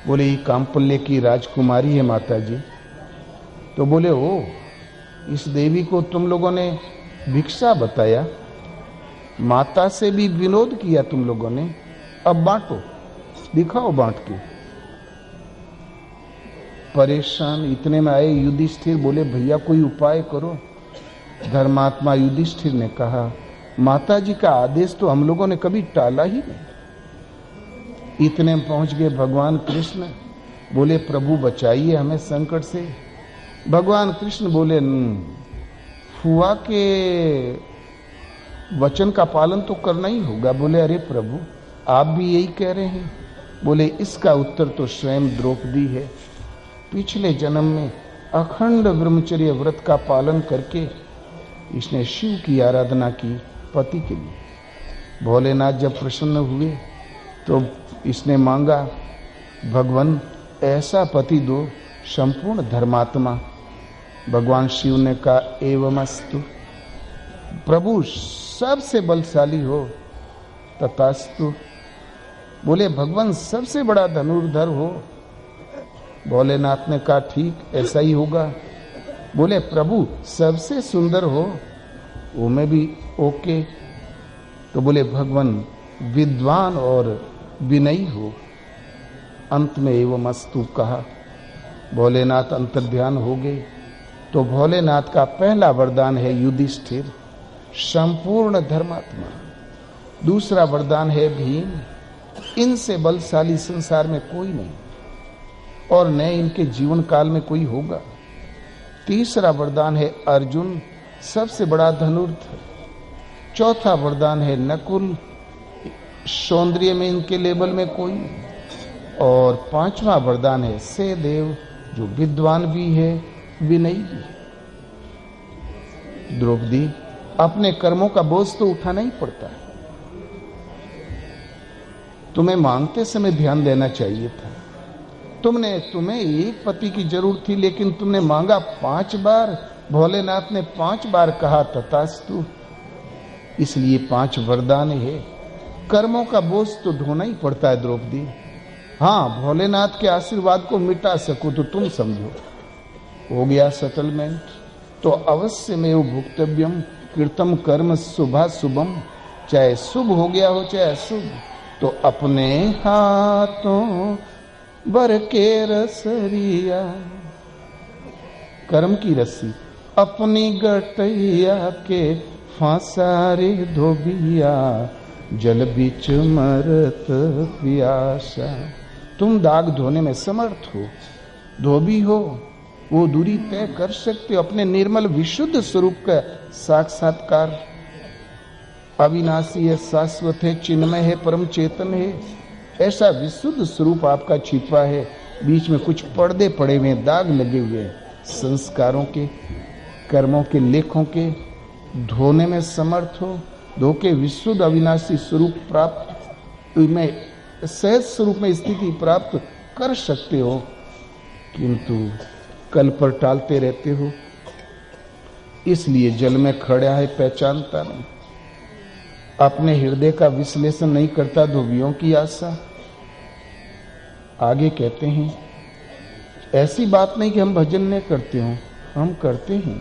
बोले ये कांपल्य की राजकुमारी है माता जी। तो बोले ओ, इस देवी को तुम लोगों ने भिक्षा बताया, माता से भी विनोद किया तुम लोगों ने, अब बांटो, दिखाओ बांट के। परेशान इतने में आए युधिष्ठिर, बोले भैया कोई उपाय करो। धर्मात्मा युधिष्ठिर ने कहा, माता जी का आदेश तो हम लोगों ने कभी टाला ही नहीं। इतने में पहुंच गए भगवान कृष्ण, बोले प्रभु बचाइए हमें संकट से। भगवान कृष्ण बोले, फुआ के वचन का पालन तो करना ही होगा। बोले अरे प्रभु, आप भी यही कह रहे हैं? बोले इसका उत्तर तो स्वयं द्रौपदी है। पिछले जन्म में अखंड ब्रह्मचर्य व्रत का पालन करके इसने शिव की आराधना की पति के लिए। भोलेनाथ जब प्रसन्न हुए तो इसने मांगा, भगवान ऐसा पति दो संपूर्ण धर्मात्मा। भगवान शिव ने कहा एवमस्तु, प्रभु सबसे बलशाली हो तथास्तु। बोले भगवान सबसे बड़ा धनुर्धर हो। भोलेनाथ ने कहा ठीक ऐसा ही होगा। बोले प्रभु सबसे सुंदर हो, वो में भी ओके। तो बोले भगवान विद्वान और विनयी हो। अंत में एवमस्तु कहा। भोलेनाथ अंतर्ध्यान हो गए। तो भोलेनाथ का पहला वरदान है युधिष्ठिर, संपूर्ण धर्मात्मा। दूसरा वरदान है भीम, इनसे बलशाली संसार में कोई नहीं और न इनके जीवन काल में कोई होगा। तीसरा वरदान है अर्जुन, सबसे बड़ा धनुर्धर। चौथा वरदान है नकुल, सौंदर्य में इनके लेवल में कोई। और पांचवा वरदान है सहदेव, जो विद्वान भी है विनयी भी। द्रौपदी, अपने कर्मों का बोझ तो उठाना ही पड़ता है। तुम्हें मांगते समय ध्यान देना चाहिए था। तुम्हें एक पति की जरूरत थी, लेकिन तुमने मांगा 5 बार। भोलेनाथ ने 5 बार कहा तथास्तु। इसलिए 5 वरदान है। कर्मों का बोझ तो ढोना ही पड़ता है द्रौपदी। हाँ, भोलेनाथ के आशीर्वाद को मिटा सको तो तुम समझो हो गया सेटलमेंट। तो अवश्य में वो भुक्तव्यम कृतम कर्म शुभा शुभम, चाहे शुभ हो गया हो चाहे अशुभ। तो अपने हाथों बर के रसरिया, कर्म की रस्सी अपनी गटैया के फांसारे धोबिया, जल बीच मरत प्यासा। तुम दाग धोने में समर्थ हो, धोबी हो, वो दूरी तय कर सकते हो। अपने निर्मल विशुद्ध स्वरूप का साक्षात्कार अविनाशी है, शाश्वत है, चिन्मय है, परम चेतन है। ऐसा विशुद्ध स्वरूप आपका छिपा है। बीच में कुछ पर्दे पड़े हुए, दाग लगे हुए, संस्कारों के, कर्मों के, लेखों के। धोने में समर्थ हो, धो के विशुद्ध अविनाशी स्वरूप प्राप्त में, सहज स्वरूप में स्थिति प्राप्त कर सकते हो। किंतु कल पर टालते रहते हो, इसलिए जल में खड़ा है पहचानता नहीं। अपने हृदय का विश्लेषण नहीं करता, धोबियों की आशा। आगे कहते हैं, ऐसी बात नहीं कि हम भजन नहीं करते हो, हम करते हैं,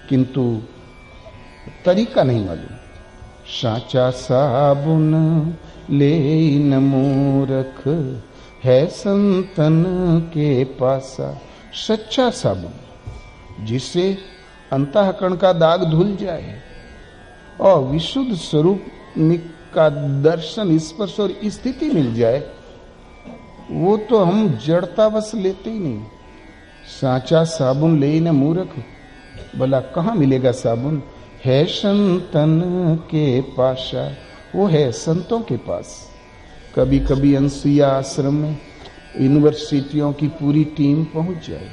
किंतु तरीका नहीं मालूम। साचा साबुन ले न मूरख, है संतन के पासा। सच्चा साबुन जिससे अंतःकरण का दाग धुल जाए और विशुद्ध स्वरूप का दर्शन, स्पर्श और स्थिति मिल जाए, वो तो हम जड़तावश लेते ही नहीं। साचा साबुन ले न मूर्ख, भला कहाँ मिलेगा साबुन? है संतन के पाशा, वो है संतों के पास। कभी कभी अनसुईया आश्रम में यूनिवर्सिटियों की पूरी टीम पहुंच जाए।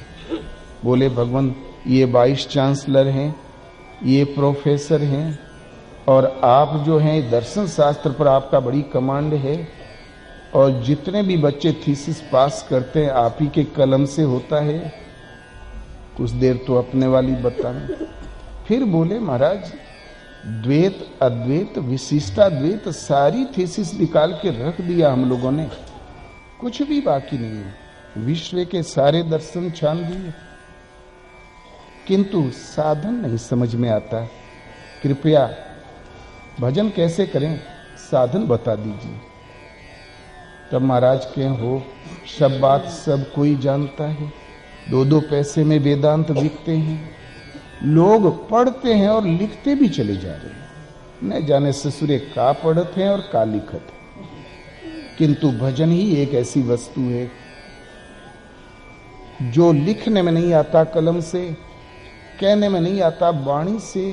बोले भगवान, ये वाइस चांसलर हैं, ये प्रोफेसर हैं, और आप जो हैं दर्शन शास्त्र पर आपका बड़ी कमांड है, और जितने भी बच्चे थीसिस पास करते हैं आप ही के कलम से होता है। कुछ देर तो अपने वाली बताएं। फिर बोले महाराज, द्वैत अद्वैत विशिष्टाद्वैत सारी थीसिस निकाल के रख दिया हम लोगों ने, कुछ भी बाकी नहीं है। विश्व के सारे दर्शन छान दिए, किंतु साधन नहीं समझ में आता। कृपया भजन कैसे करें, साधन बता दीजिए। तब महाराज के हो, सब बात सब कोई जानता है। 2-2 पैसे में वेदांत बिकते हैं, लोग पढ़ते हैं और लिखते भी चले जा रहे हैं। न जाने ससुरे का पढ़ते हैं और का लिखत है। किंतु भजन ही एक ऐसी वस्तु है जो लिखने में नहीं आता कलम से, कहने में नहीं आता वाणी से,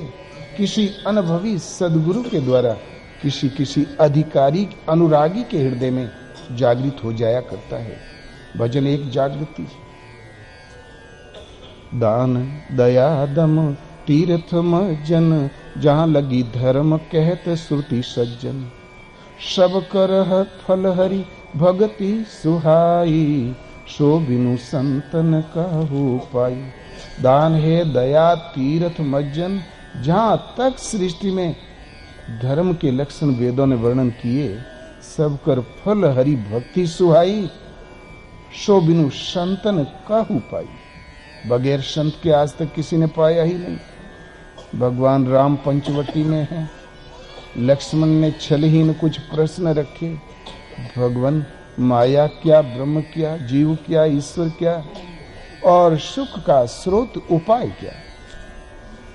किसी अनुभवी सदगुरु के द्वारा किसी अधिकारी अनुरागी के हृदय में जागृत हो जाया करता है। भजन एक जागृति। दान दया दम तीर्थ मज्जन, जहां लगी धर्म कहत श्रुति सज्जन। सब करहत फल हरि भगति सुहाई, सो बिनु संतन कहु पाई। दान है दया तीर्थ मज्जन, जहां तक सृष्टि में धर्म के लक्षण वेदों ने वर्णन किए, सब कर फल हरि भक्ति सुहाई, सो बिनु संतन काहू पाई। बगैर संत के आज तक किसी ने पाया ही नहीं। भगवान राम पंचवटी में है, लक्ष्मण ने छलहीन कुछ प्रश्न रखे, भगवान माया क्या, ब्रह्म क्या, जीव क्या, ईश्वर क्या और सुख का स्रोत उपाय क्या।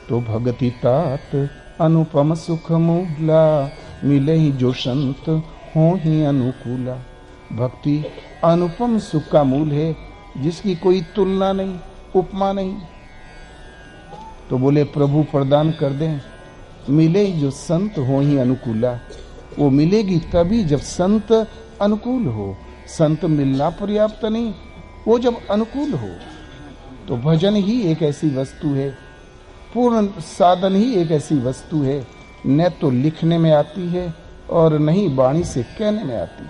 तो भगति तात अनुपम सुख मूला, मिले ही जो संत हो ही अनुकूला। भक्ति अनुपम सुख का मूल है, जिसकी कोई तुलना नहीं, उपमा नहीं। तो बोले प्रभु प्रदान कर दें, मिले ही जो संत हो ही अनुकूला। वो मिलेगी तभी जब संत अनुकूल हो। संत मिलना पर्याप्त नहीं, वो जब अनुकूल हो। तो भजन ही एक ऐसी वस्तु है, पूर्ण साधन ही एक ऐसी वस्तु है, न तो लिखने में आती है और न ही वाणी से कहने में आती है।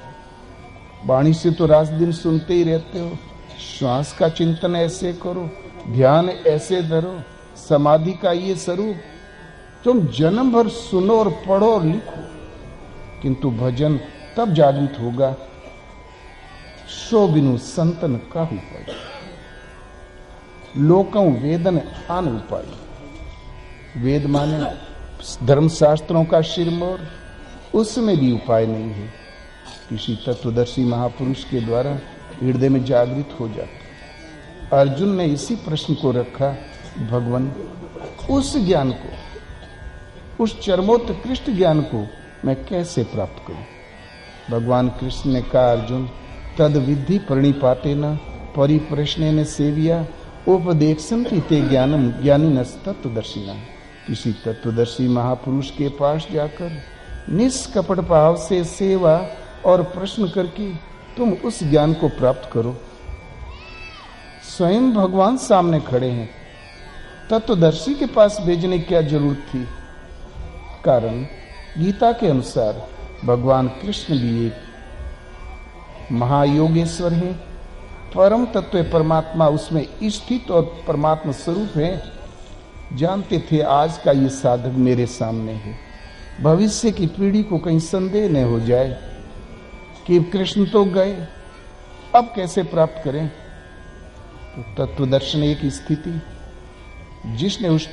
वाणी से तो रात दिन सुनते ही रहते हो, श्वास का चिंतन ऐसे करो, ध्यान ऐसे धरो, समाधि का ये स्वरूप तुम जन्म भर सुनो और पढ़ो और लिखो, किंतु भजन तब जागृत होगा, सो बिनु संतन काहू पाई। लोकं वेदन आन उपाय। वेद माने धर्मशास्त्रों का शिरमोर, उसमें भी उपाय नहीं है। किसी तत्वदर्शी महापुरुष के द्वारा हृदय में जागृत हो जाता। अर्जुन ने इसी प्रश्न को रखा, भगवान उस ज्ञान को, उस चरमोत्कृष्ट ज्ञान को मैं कैसे प्राप्त करूं। भगवान कृष्ण ने कहा, अर्जुन तद विद्धि प्रणिपातेन परिप्रश्नेन सेविया उपदेक्षन्ति ते ज्ञानम ज्ञानिनस्तत्वदर्शिना। किसी तत्वदर्शी महापुरुष के पास जाकर निष्कपट भाव से सेवा और प्रश्न करके तुम उस ज्ञान को प्राप्त करो। स्वयं भगवान सामने खड़े हैं, तत्वदर्शी के पास भेजने की क्या जरूरत थी। कारण गीता के अनुसार भगवान कृष्ण भी एक महायोगेश्वर हैं, परम तत्व परमात्मा उसमें स्थित और परमात्मा स्वरूप है। जानते थे आज का ये साधक मेरे सामने है, भविष्य की पीढ़ी को कहीं संदेह न हो जाए कि कृष्ण तो गए, अब कैसे प्राप्त करें। तो तत्वदर्शन एक स्थिति, जिसने उस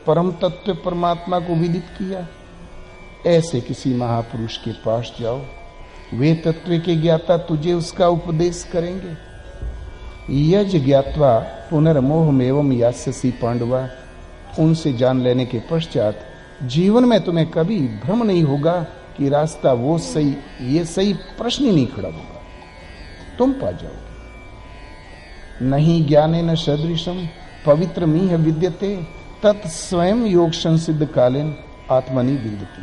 परम तत्व परमात्मा को विदित किया, ऐसे किसी महापुरुष के पास जाओ, वे तत्व के ज्ञाता तुझे उसका उपदेश करेंगे। यज ज्ञात्वा पुनर्मोहमेवं यास्यसि पांडवा। उनसे जान लेने के पश्चात जीवन में तुम्हें कभी भ्रम नहीं होगा कि रास्ता वो सही, ये सही प्रश्न ही नहीं खड़ा होगा, तुम पा जाओगे। नहीं ज्ञाने न सदृशम पवित्र मीह विद्यते तत् स्वयं योग संसिद्ध कालीन आत्मनि विद्यति।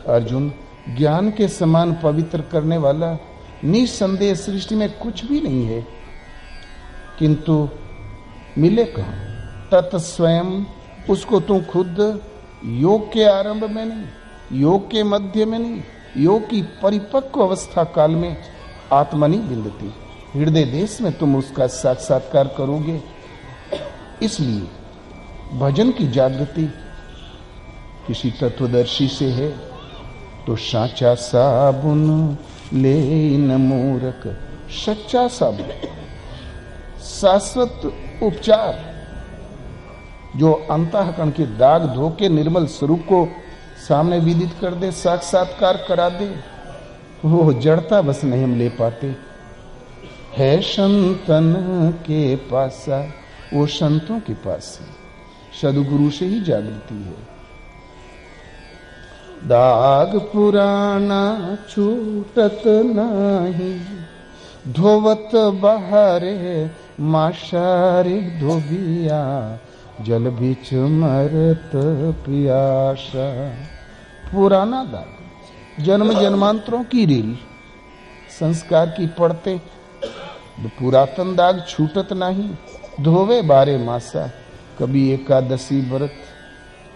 अर्जुन, ज्ञान के समान पवित्र करने वाला निसंदेह सृष्टि में कुछ भी नहीं है, किंतु मिले कहां? तत् स्वयं, उसको तू खुद योग के आरंभ में नहीं, योग के मध्य में नहीं, योग की परिपक्व अवस्था काल में आत्मनि विन्दति, हृदय देश में तुम उसका साक्षात्कार करोगे। इसलिए भजन की जागृति किसी तत्वदर्शी से है तो साचा साबुन ले न मूरख। सच्चा साबुन, शाश्वत उपचार जो अंतःकरण के दाग धो के निर्मल स्वरूप को सामने विदित कर दे, साक्षात्कार करा दे, वो जड़ता बस नहीं हम ले पाते। है संतन के पास, वो संतों के पास है, सदगुरु से ही जागृति है। दाग पुराना छूटत नहीं, धोवत बहारे माशारे धोबिया, जल बीच मरत प्यासा। पुराना दाग, जन्म जन्मांतरों की रील, संस्कार की पड़ते, पुरातन दाग छूटत नहीं। धोवे बारे मासा, कभी एकादशी व्रत,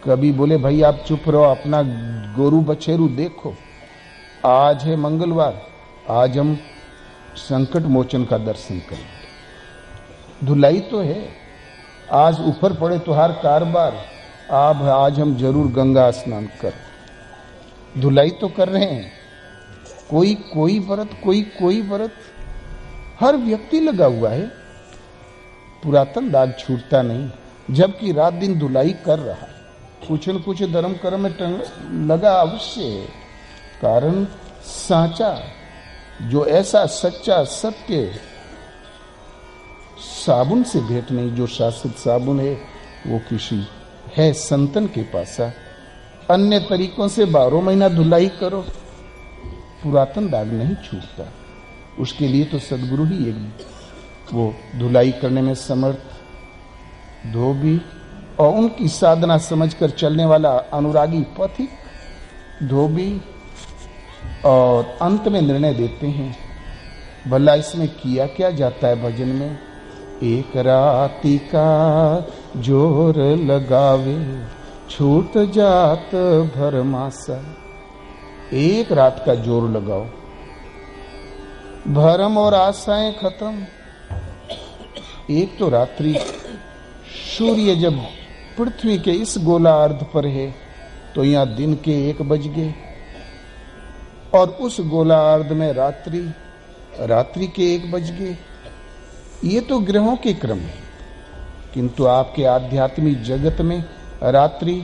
कभी बोले भाई आप चुप रहो, अपना गोरू बछेरू देखो। आज है मंगलवार, आज हम संकट मोचन का दर्शन करें। धुलाई तो है, आज ऊपर पड़े तुहार कारबार, आज हम जरूर गंगा स्नान कर। धुलाई तो कर रहे हैं, कोई कोई व्रत, कोई व्रत, हर व्यक्ति लगा हुआ है। पुरातन दाग छूटता नहीं, जबकि रात दिन धुलाई कर रहा है। कुछ न कुछ धर्म कर्म में लगा अवश्य है। कारण साचा, जो ऐसा सच्चा सत्य साबुन से भेंट नहीं, जो शाश्वत साबुन है वो किसी है संतन के पास। अन्य तरीकों से 12 महीना धुलाई करो, पुरातन दाग नहीं छूटता। उसके लिए तो सदगुरु ही एक वो धुलाई करने में समर्थ, धोबी और उनकी साधना समझकर चलने वाला अनुरागी पथिक, धोबी, और अंत में निर्णय देते हैं भला इसमें किया क्या जाता है भजन में। एक राती का जोर लगावे, छूट जात भरमासा। एक रात का जोर लगाओ, भरम और आशाएं खत्म। एक तो रात्रि, सूर्य जब पृथ्वी के इस गोलार्ध पर है तो यहां दिन के 1 बज गए, और उस गोलार्ध में रात्रि के 1 बज गए। ये तो ग्रहों के क्रम है, किंतु आपके आध्यात्मिक जगत में रात्रि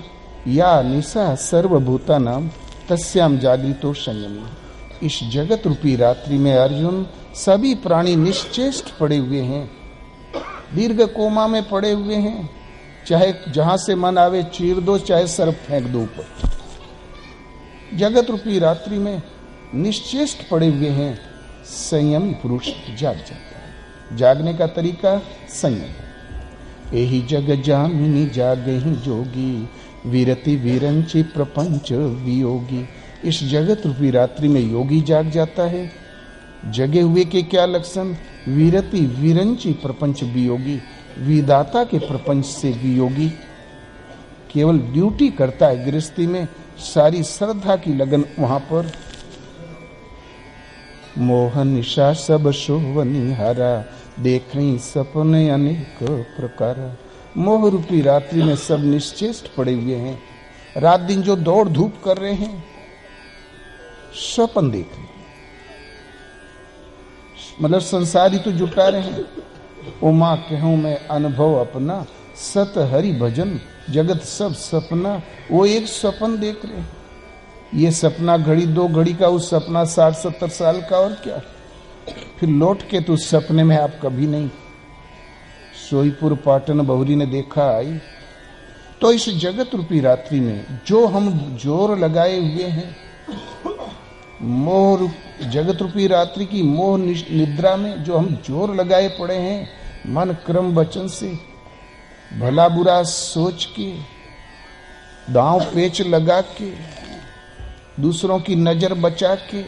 या निशा सर्वभूता नाम तस्याम जागृतो संयमी। इस जगत रूपी रात्रि में अर्जुन सभी प्राणी निश्चेष्ट पड़े हुए हैं, दीर्घ कोमा में पड़े हुए हैं। चाहे जहां से मन आवे चीर दो, चाहे सर्प फेंक दो ऊपर। जगत रूपी रात्रि में निश्चेष्ट पड़े हुए हैं। संयमी पुरुष जाग जाता है। जागने का तरीका संयम। यही जग जामिनी जागहि जोगी, वीरति वीरंचि प्रपंच वियोगी। इस जगत रूपी रात्रि में योगी जाग जाता है। जगे हुए के क्या लक्षण? वीरति वीरंचि प्रपंच वियोगी, विदाता के प्रपंच से वियोगी। केवल ड्यूटी करता है गृहस्थी में, सारी श्रद्धा की लगन वहां पर। मोह निशा सब शोभनिहारा, देख रही सपने अनेक प्रकार। मोह रूपी रात्रि में सब निश्चेष्ट पड़े हुए हैं। रात दिन जो दौड़ धूप कर रहे हैं, स्वप्न देख रहे हैं, मतलब संसारी तो जुटा रहे हैं। उमा कहूं मैं अनुभव अपना, सत हरि भजन जगत सब सपना। वो एक स्वप्न देख रहे हैं। ये सपना घड़ी 2 घड़ी का, उस सपना 60-70 साल का, और क्या। फिर लौट के तो सपने में आप कभी नहीं। सोईपुर पाटन बहुरी ने देखा आई। तो इस जगत रूपी रात्रि में जो हम जोर लगाए हुए हैं, मोह जगत रूपी रात्रि की मोह निद्रा में जो हम जोर लगाए पड़े हैं, मन क्रम वचन से भला बुरा सोच के, दांव पेच लगा के, दूसरों की नजर बचा के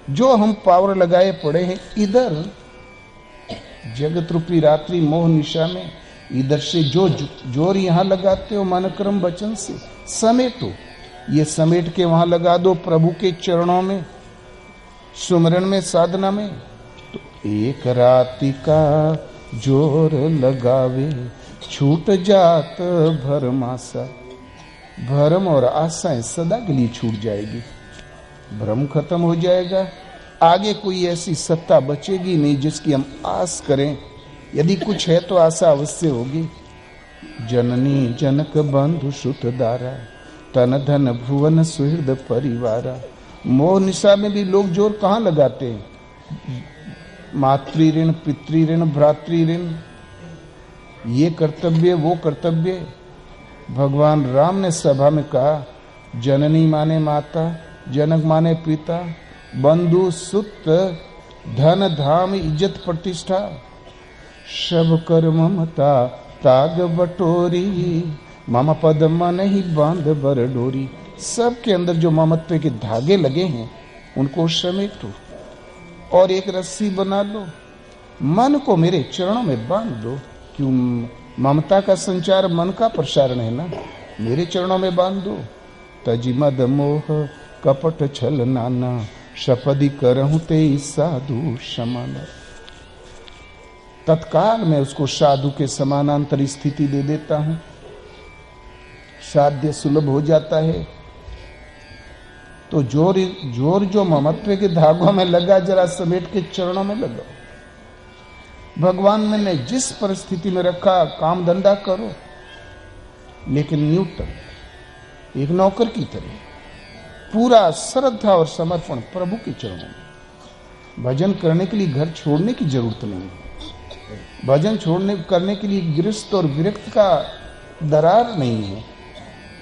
जो हम पावर लगाए पड़े हैं, इधर जगत रूपी रात्रि मोह निशा में इधर से जो जोर यहां लगाते हो मन क्रम वचन से, समेटो। ये समेट के वहां लगा दो प्रभु के चरणों में, सुमरन में, साधना में। तो एक राति का जोर लगावे, छूट जात भरमासा। भरम और आशाएं सदा के लिए छूट जाएगी, भ्रम खत्म हो जाएगा। आगे कोई ऐसी सत्ता बचेगी नहीं जिसकी हम आस करें। यदि कुछ है तो आशा अवश्य होगी। जननी जनक बंधु सुत दारा, तन धन भुवन सुहृद परिवारा। मोह निशा में भी लोग जोर कहाँ लगाते हैं? मातृ ऋण, पितृ ऋण, भ्रातृ ऋण, ये कर्तव्य वो कर्तव्य। भगवान राम ने सभा में कहा, जननी माने माता, जनक माने पिता, बंधु सुत, धन धाम इज्जत प्रतिष्ठा, सब कर ममता ताग बटोरी मम पद मन ही बांध बर डोरी। सबके अंदर जो ममत्व के धागे लगे हैं उनको समेटो और एक रस्सी बना लो, मन को मेरे चरणों में बांध दो। क्यों? ममता का संचार मन का प्रसारण है ना, मेरे चरणों में बांध दो। तजी मद मोह कपट छल नाना, शपदी करहूं ते साधु समान। तत्काल मैं उसको साधु के समानांतर स्थिति दे देता हूं, साध्य सुलभ हो जाता है। तो जोर जो ममत्व के धागों में लगा, जरा समेट के चरणों में लगाओ। भगवान ने जिस परिस्थिति में रखा, काम धंधा करो, लेकिन न्यूटन एक नौकर की तरह पूरा श्रद्धा और समर्पण प्रभु के चरणों में। भजन करने के लिए घर छोड़ने की जरूरत नहीं है, भजन करने के लिए गृहस्थ और विरक्त का दरार नहीं है।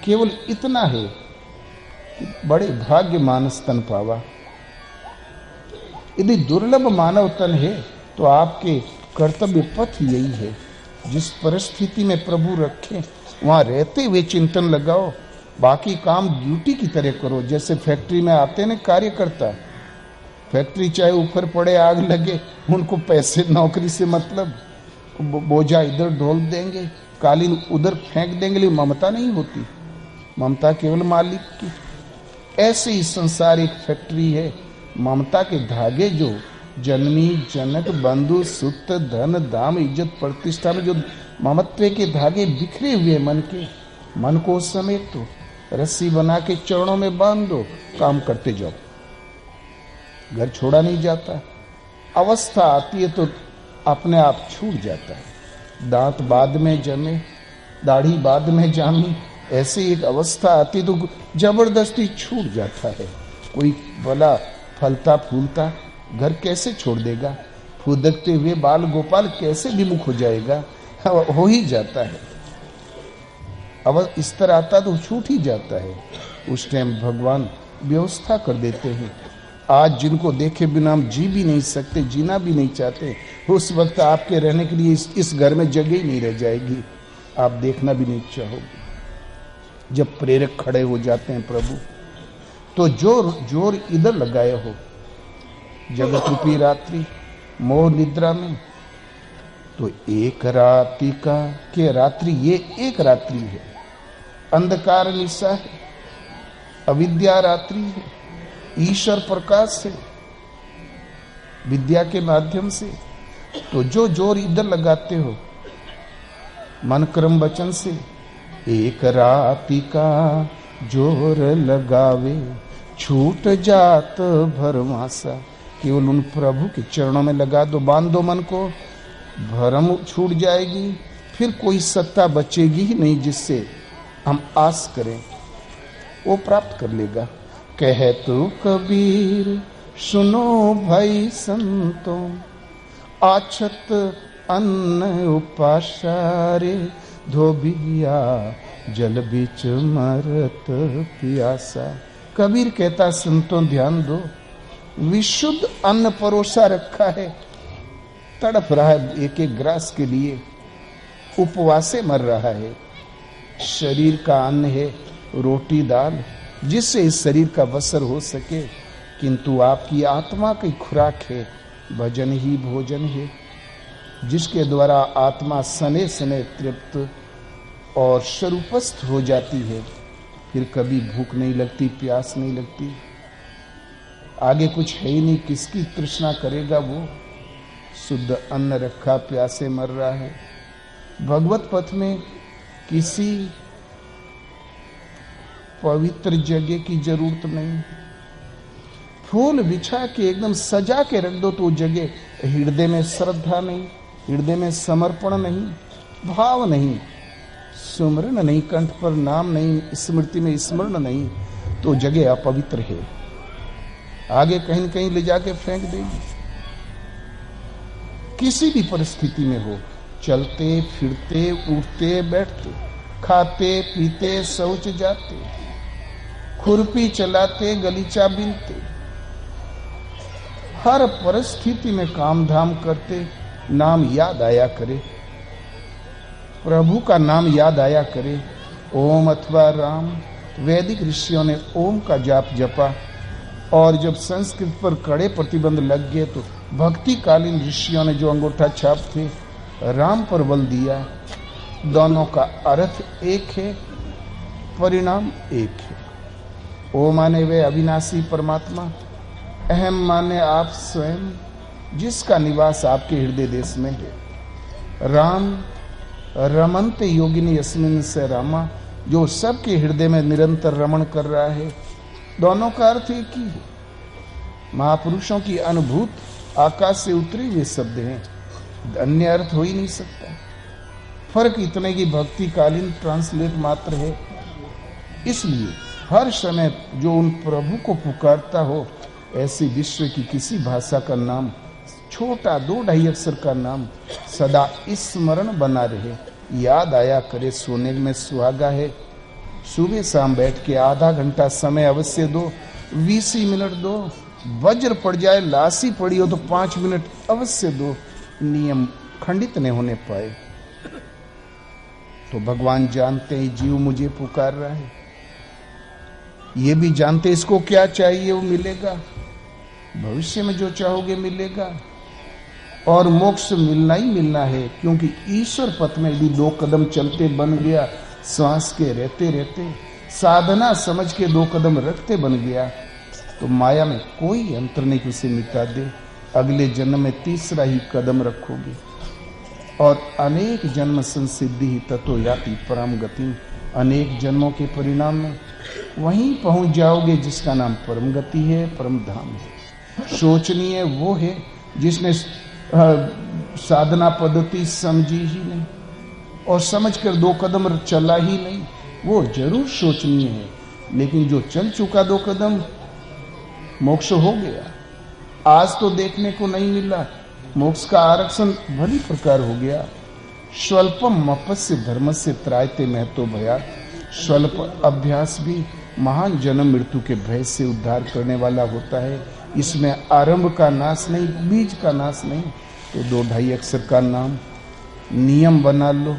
केवल इतना है कि बड़े भाग्य मानस तन पावा। यदि दुर्लभ मानव तन है तो आपके कर्तव्य पथ यही है, जिस परिस्थिति में प्रभु रखे वहां रहते हुए चिंतन लगाओ, बाकी काम ड्यूटी की तरह करो। जैसे फैक्ट्री में आते ना कार्यकर्ता, फैक्ट्री चाहे ऊपर पड़े आग लगे, उनको पैसे नौकरी से मतलब, बोझा इधर ढोल देंगे, कालीन उधर फेंक देंगे, लेकिन ममता नहीं होती, ममता केवल मालिक की। ऐसे ही संसार एक फैक्ट्री है, ममता के धागे जो जननी जनक बंधु सुत धन दाम इज्जत प्रतिष्ठा में जो ममत्व के धागे बिखरे हुए मन को समेटो, रस्सी बना के चरणों में बांध दो, काम करते जाओ। घर छोड़ा नहीं जाता, अवस्था आती है तो अपने आप छूट जाता है। दांत बाद में जमे, दाढ़ी बाद में जामी, ऐसी एक अवस्था आती तो जबरदस्ती छूट जाता है। कोई भला फलता फूलता घर कैसे छोड़ देगा, फुदकते हुए बाल गोपाल कैसे विमुख हो जाएगा, हो ही जाता है। अब इस तरह आता तो छूट ही जाता है। उस टाइम भगवान व्यवस्था कर देते हैं। आज जिनको देखे बिना हम जी भी नहीं सकते, जीना भी नहीं चाहते, उस वक्त आपके रहने के लिए इस घर में जगह ही नहीं रह जाएगी, आप देखना भी नहीं चाहोगे। जब प्रेरक खड़े हो जाते हैं प्रभु, तो जोर इधर लगाए हो, जगत रूपी रात्रि मोह निद्रा में, तो एक रात्रि का के रात्रि, ये एक रात्रि है, अंधकार निशा है, अविद्या रात्रि है, ईश्वर प्रकाश से विद्या के माध्यम से। तो जो जोर इधर लगाते हो मन क्रम वचन से, एक राति का जोर लगावे छूट जात भरमासा, केवल उन प्रभु के चरणों में लगा दो, बांध दो मन को, भरम छूट जाएगी, फिर कोई सत्ता बचेगी ही नहीं जिससे हम आस करें, वो प्राप्त कर लेगा। कहे तो कबीर सुनो भाई संतों, आछत अन्न उपासारे, धोबिया जल बीच मरत प्यासा। कबीर कहता संतों ध्यान दो, विशुद्ध अन्न परोसा रखा है, तड़प रहा है एक एक ग्रास के लिए, उपवासे मर रहा है। शरीर का अन्न है रोटी दाल, जिससे इस शरीर का बसर हो सके, किंतु आपकी आत्मा की खुराक है भजन ही भोजन है, जिसके द्वारा आत्मा सने सने तृप्त और स्वरूपस्थ हो जाती है। फिर कभी भूख नहीं लगती, प्यास नहीं लगती, आगे कुछ है ही नहीं, किसकी तृष्णा करेगा वो। शुद्ध अन्न रखा, प्यासे मर रहा है। भगवत पथ में किसी पवित्र जगह की जरूरत नहीं, फूल बिछा के एकदम सजा के रख दो तो वो जगह, हृदय में श्रद्धा नहीं, हृदय में समर्पण नहीं, भाव नहीं, सुमरण नहीं, कंठ पर नाम नहीं, स्मृति में स्मरण नहीं, तो जगह अपवित्र है, आगे कहीं न कहीं ले जाके फेंक देगी। किसी भी परिस्थिति में हो, चलते फिरते उठते बैठते, खाते पीते शौच जाते, खुरपी चलाते गलीचा बीनते, हर परिस्थिति में काम धाम करते नाम याद आया करे। प्रभु का नाम याद आया करे, ओम अथवा राम। वैदिक ऋषियों ने ओम का जाप जपा और जब संस्कृत पर कड़े प्रतिबंध लग गए तो भक्तिकालीन ऋषियों ने जो अंगूठा छाप थे राम पर बल दिया। दोनों का अर्थ एक है, परिणाम एक है। ओ माने वे अविनाशी परमात्मा, अहम माने आप स्वयं जिसका निवास आपके हृदय देश में है। राम रमन्ते योगिनी यस्मिन् से रामा, जो सबके हृदय में निरंतर रमण कर रहा है। दोनों का अर्थ एक ही है। महापुरुषों की अनुभूत आकाश से उतरे हुए शब्द हैं, अन्य अर्थ हो ही नहीं सकता। फर्क इतने की भक्ति कालीन ट्रांसलेट मात्र है। इसलिए हर समय जो उन प्रभु को पुकारता हो, ऐसी विश्व की किसी भाषा का नाम, छोटा 2-2.5 अक्षर का नाम सदा स्मरण बना रहे, याद आया करे। सोने में सुहागा है। सुबह शाम बैठ के आधा घंटा समय अवश्य दो, 20 मिनट दो। वज्र पड़ जाए, लाशी पड़ी हो तो 5 मिनट अवश्य दो, नियम खंडित नहीं होने पाए। तो भगवान जानते हैं जीव मुझे पुकार रहा है, ये भी जानते इसको क्या चाहिए वो मिलेगा, भविष्य में जो चाहोगे मिलेगा, और मोक्ष मिलना ही मिलना है। क्योंकि ईश्वर पथ में यदि 2 कदम चलते बन गया, श्वास के रहते रहते साधना समझ के 2 कदम रखते बन गया, तो माया में कोई अंतर नहीं कि उसे मिटा दे। अगले जन्म में 3रा ही कदम रखोगे और अनेक जन्म संसिद्धि ही ततो याति परम गति। अनेक जन्मों के परिणाम में वहीं पहुंच जाओगे जिसका नाम परम गति है, परम धाम है। शोचनीय वो है जिसने साधना पद्धति समझी ही नहीं और समझकर 2 कदम चला ही नहीं, वो जरूर शोचनीय है। लेकिन जो चल चुका 2 कदम, मोक्ष हो गया। आज तो देखने को नहीं मिला, मोक्ष का आरक्षण भली प्रकार हो गया। स्वल्पम मपस्य धर्मस्य त्रायते महतो भया। स्वल्प अभ्यास भी महान जन्म मृत्यु के भय से उद्धार करने वाला होता है। इसमें आरंभ का नाश नहीं, बीज का नाश नहीं। तो 2-2.5 अक्षर का नाम नियम बना लो,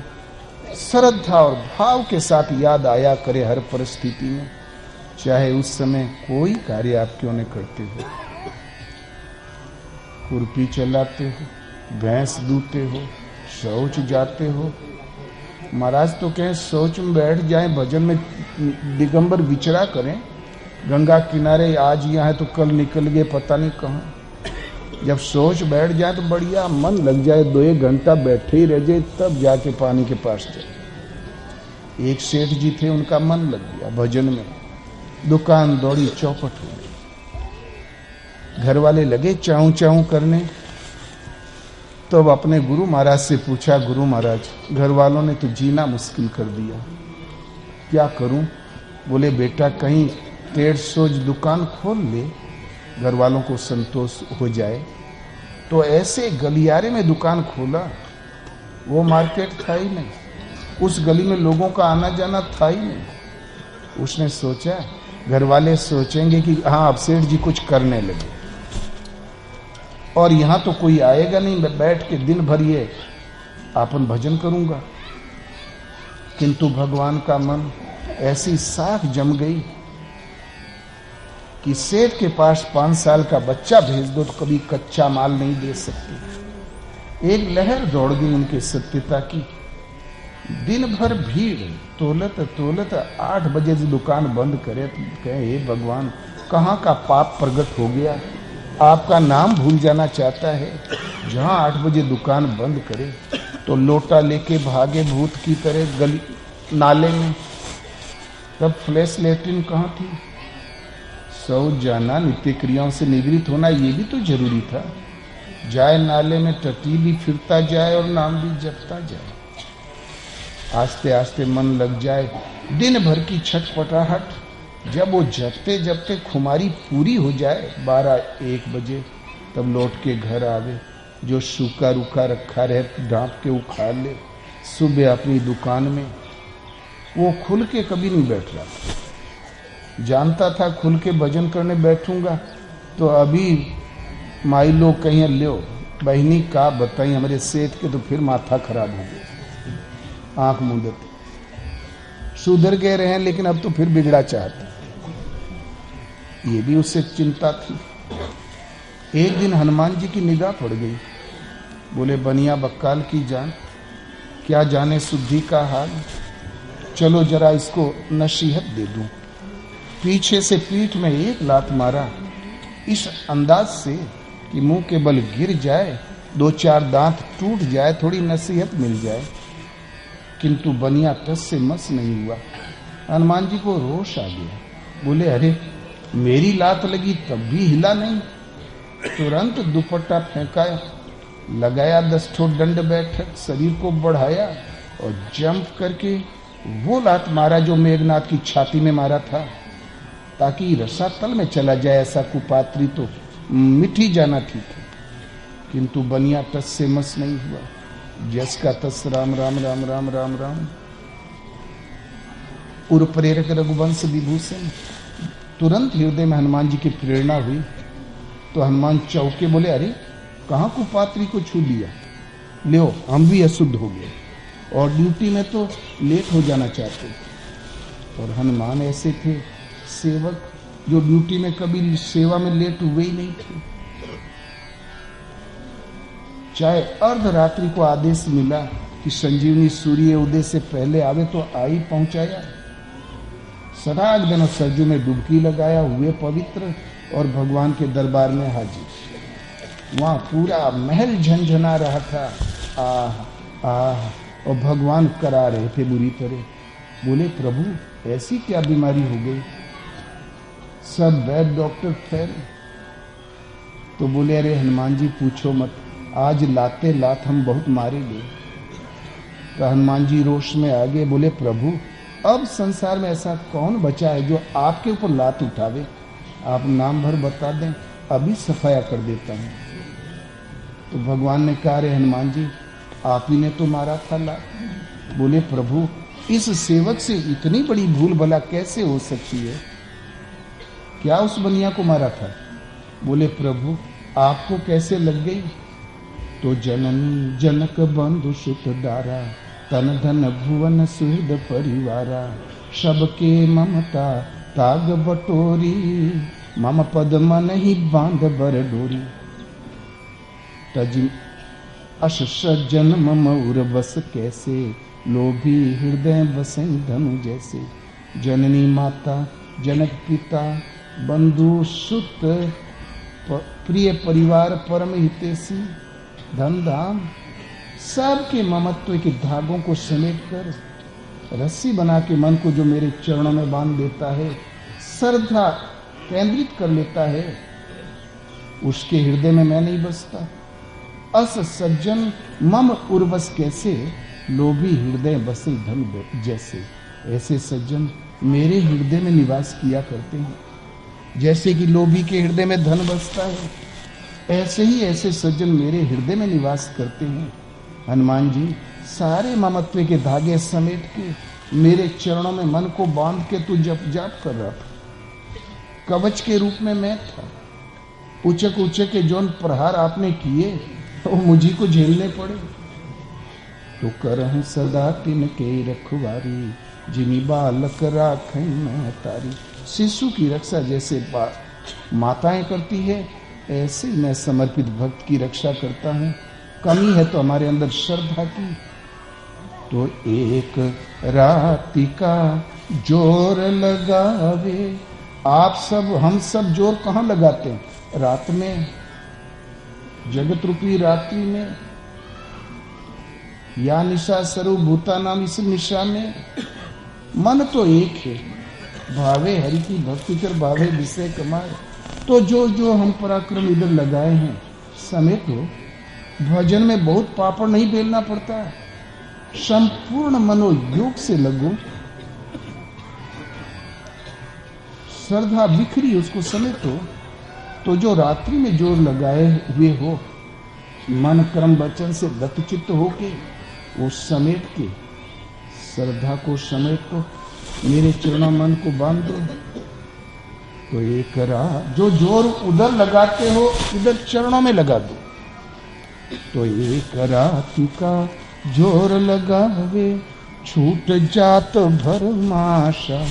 श्रद्धा और भाव के साथ याद आया करे हर परिस्थिति में, चाहे उस समय कोई कार्य आप क्यों न करते हो। खुरपी चलाते हो, भैंस दूते हो, शौच जाते हो। महाराज तो कहें शौच में बैठ जाएं, भजन में दिगंबर विचरा करें, गंगा किनारे आज यहाँ है तो कल निकल गए पता नहीं कहाँ। जब सोच बैठ जाए तो बढ़िया मन लग जाए, 2-1 घंटा बैठे ही रह जाए, तब जाके पानी के पास जाए। एक सेठ जी थे, उनका मन लग गया भजन में, दुकान दौड़ी चौपट हो गई। घर वाले लगे चाऊ चाऊ करने, तो अब अपने गुरु महाराज से पूछा, गुरु महाराज घर वालों ने तो जीना मुश्किल कर दिया, क्या करूं? बोले बेटा कहीं 150 दुकान खोल ले, घर वालों को संतोष हो जाए। तो ऐसे गलियारे में दुकान खोला, वो मार्केट था ही नहीं, उस गली में लोगों का आना जाना था ही नहीं। उसने सोचा घर वाले सोचेंगे कि हाँ अब सेठ जी कुछ करने लगे और यहाँ तो कोई आएगा नहीं, मैं बैठ के दिन भर ये आपन भजन करूंगा। किंतु भगवान का मन ऐसी साख जम गई कि सेठ के पास 5 साल का बच्चा भेज दो तो कभी कच्चा माल नहीं दे सकते। एक लहर दौड़ गई उनके सत्यता की। दिन भर भीड़, तोलत तोलत 8 बजे से दुकान बंद करे तो कहे हे भगवान कहाँ का पाप प्रकट हो गया, आपका नाम भूल जाना चाहता है। जहाँ 8 बजे दुकान बंद करे तो लोटा लेके भागे भूत की तरह गली नाले में। तब फ्लैश लैट्रिन कहाँ थी? शौच जाना, नित्य क्रियाओं से निवृत्त होना, ये भी तो जरूरी था। जाए नाले में, टटी भी फिरता जाए और नाम भी जपता जाए। आस्ते आस्ते मन लग जाए, दिन भर की छटपटाहट, जब वो जपते जपते खुमारी पूरी हो जाए 12-1 बजे, तब लौट के घर आवे। जो सूखा रूखा रखा रहे ढांप के उखाड़ ले। सुबह अपनी दुकान में वो खुल के कभी नहीं बैठ रहा था। जानता था खुल के भजन करने बैठूंगा तो अभी माई लोग कहीं लो बहनी का बताई हमारे सेठ के, तो फिर माथा खराब हो गया। आंख मूंदते। सुधर गए रहे हैं लेकिन अब तो फिर बिगड़ा चाहते। ये भी उससे चिंता थी। एक दिन हनुमान जी की निगाह पड़ गई। बोले बनिया बक्काल की जान, क्या जाने शुद्धि का हाल, चलो जरा इसको नसीहत दे दूं। पीछे से पीठ में एक लात मारा, इस अंदाज से कि मुंह के बल गिर जाए, 2-4 दांत टूट जाए, थोड़ी नसीहत मिल जाए। किंतु बनिया टस से मस नहीं हुआ। हनुमान जी को रोष आ गया। बोले अरे मेरी लात लगी तब भी हिला नहीं। तुरंत दुपट्टा फेंका, लगाया 10 ठो दंड बैठक, शरीर को बढ़ाया और जंप करके वो लात मारा जो मेघनाथ की छाती में मारा था, ताकि रसातल में चला जाए। ऐसा कुपात्री तो मिठी जाना ठीक है। किंतु बनिया टस से मस नहीं हुआ। जस का तस राम राम राम राम राम राम। उर प्रेरक रघुवंश विभूषण। तुरंत हृदय में हनुमान जी की प्रेरणा हुई तो हनुमान चौके बोले अरे कहां कुपात्री को छू लिया, लो हम भी अशुद्ध हो गए और ड्यूटी में तो लेट हो जाना चाहते। और हनुमान ऐसे थे सेवक जो ड्यूटी में कभी सेवा में लेट हुए ही नहीं थे। चाहे अर्धरात्रि को आदेश मिला कि संजीवनी सूर्य उदय से पहले आवे तो आई पहुंचाया। सराग दिन सरजू में डुबकी लगाया, हुए पवित्र और भगवान के दरबार में हाजिर। वहां पूरा महल झंझना रहा था। आह आह, और भगवान करा रहे थे बुरी तरह। बोले प्रभु ऐसी क्या बीमारी हो गई? सब वैद्य डॉक्टर ठहरे तो बोले अरे हनुमान जी पूछो मत, आज लाते लात हम बहुत मारे गए। तो हनुमान जी रोष में आ गए। बोले प्रभु अब संसार में ऐसा कौन बचा है जो आपके ऊपर लात उठावे? आप नाम भर बता दें, अभी सफाया कर देता हूं। तो भगवान ने कहा रे हनुमान जी आप ही ने तो मारा था लात। बोले प्रभु इस सेवक से इतनी बड़ी भूल भला कैसे हो सकती है? क्या उस बनिया को मारा था? बोले प्रभु आपको कैसे लग गई? तो जननी जनक बंधु सुत दारा, तन धन भुवन सुहृद परिवारा, सबके ममता ताग बटोरी, मम पद मन ही बांध बर डोरी। तज अश सज्जन मम उर बस कैसे, लोभी हृदय बसई धनु जैसे। जननी माता जनक पिता बंधु सुत प्रिय परिवार परम हितैषी, धन धाम सबके ममत्व के धागों को समेट कर रस्सी बना के मन को जो मेरे चरणों में बांध देता है, श्रद्धा केंद्रित कर लेता है, उसके हृदय में मैं नहीं बसता। अस सज्जन मम उर्वस कैसे, लोभी हृदय बसे धन जैसे। ऐसे सज्जन मेरे हृदय में निवास किया करते हैं। जैसे कि लोभी के हृदय में धन बसता है, ऐसे ही ऐसे सज्जन मेरे हृदय में निवास करते हैं। हनुमान जी सारे ममत्व के धागे समेट के मेरे चरणों में मन को बांध के तू जप जाप कर रहा था। कवच के रूप में मैं था। उचक उचक के जौन प्रहार आपने किए वो मुझी को झेलने पड़े। तो करहूं सदा तिन के रखवारी, जिमी बालक राखै मैं तारी। शिशु की रक्षा जैसे माताएं करती है, ऐसे ही मैं समर्पित भक्त की रक्षा करता हूं। कमी है तो हमारे अंदर श्रद्धा की। तो एक राति का जोर लगावे, आप सब हम सब जोर कहां लगाते हैं? रात में, जगत रूपी रात्रि में, या निशा स्वरूप भूता नाम इस निशा में। मन तो एक है, भावे हरि की भक्ति कर भावे विषय कमाए। तो जो जो हम पराक्रम इधर लगाए हैं समेटो। भजन में बहुत पापड़ नहीं बेलना पड़ता, संपूर्ण मनोयोग से लगो। श्रद्धा बिखरी उसको समेटो। तो जो रात्रि में जोर लगाए हुए हो, मन कर्म वचन से दत्तचित्त होके वो समेट के श्रद्धा को समेटो, मेरे चरणों मन को बांध दो। तो एक जो जोर उधर लगाते हो इधर चरणों में लगा दो। तो एक राति का जोर लगावे, छूट जात भरम आशा,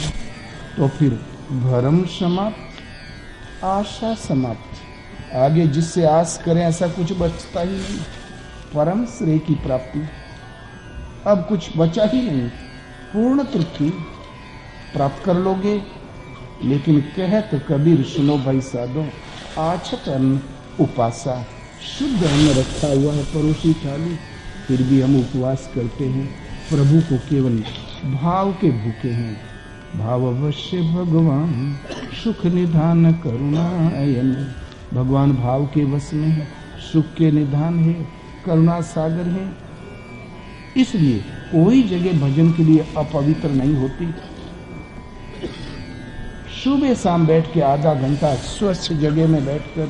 तो फिर भरम समाप्त, आशा समाप्त। आगे जिससे आस करें ऐसा कुछ बचता ही नहीं, परम श्रेय की प्राप्ति। अब कुछ बचा ही नहीं, पूर्ण तृप्ति प्राप्त कर लोगे। लेकिन कहत कबीर सुनो भाई साधो, आछत अन्न उपासा। शुद्ध अन्न रखा हुआ है परोसी थाली, फिर भी हम उपवास करते हैं, प्रभु को केवल भाव के भूखे हैं। भाव अवश्य भगवान सुख निधान करुणायन। भगवान भाव के वश में है, सुख के निधान है, करुणा सागर है। इसलिए कोई जगह भजन के लिए अपवित्र नहीं होती। सुबह शाम बैठ के आधा घंटा स्वच्छ जगह में बैठकर,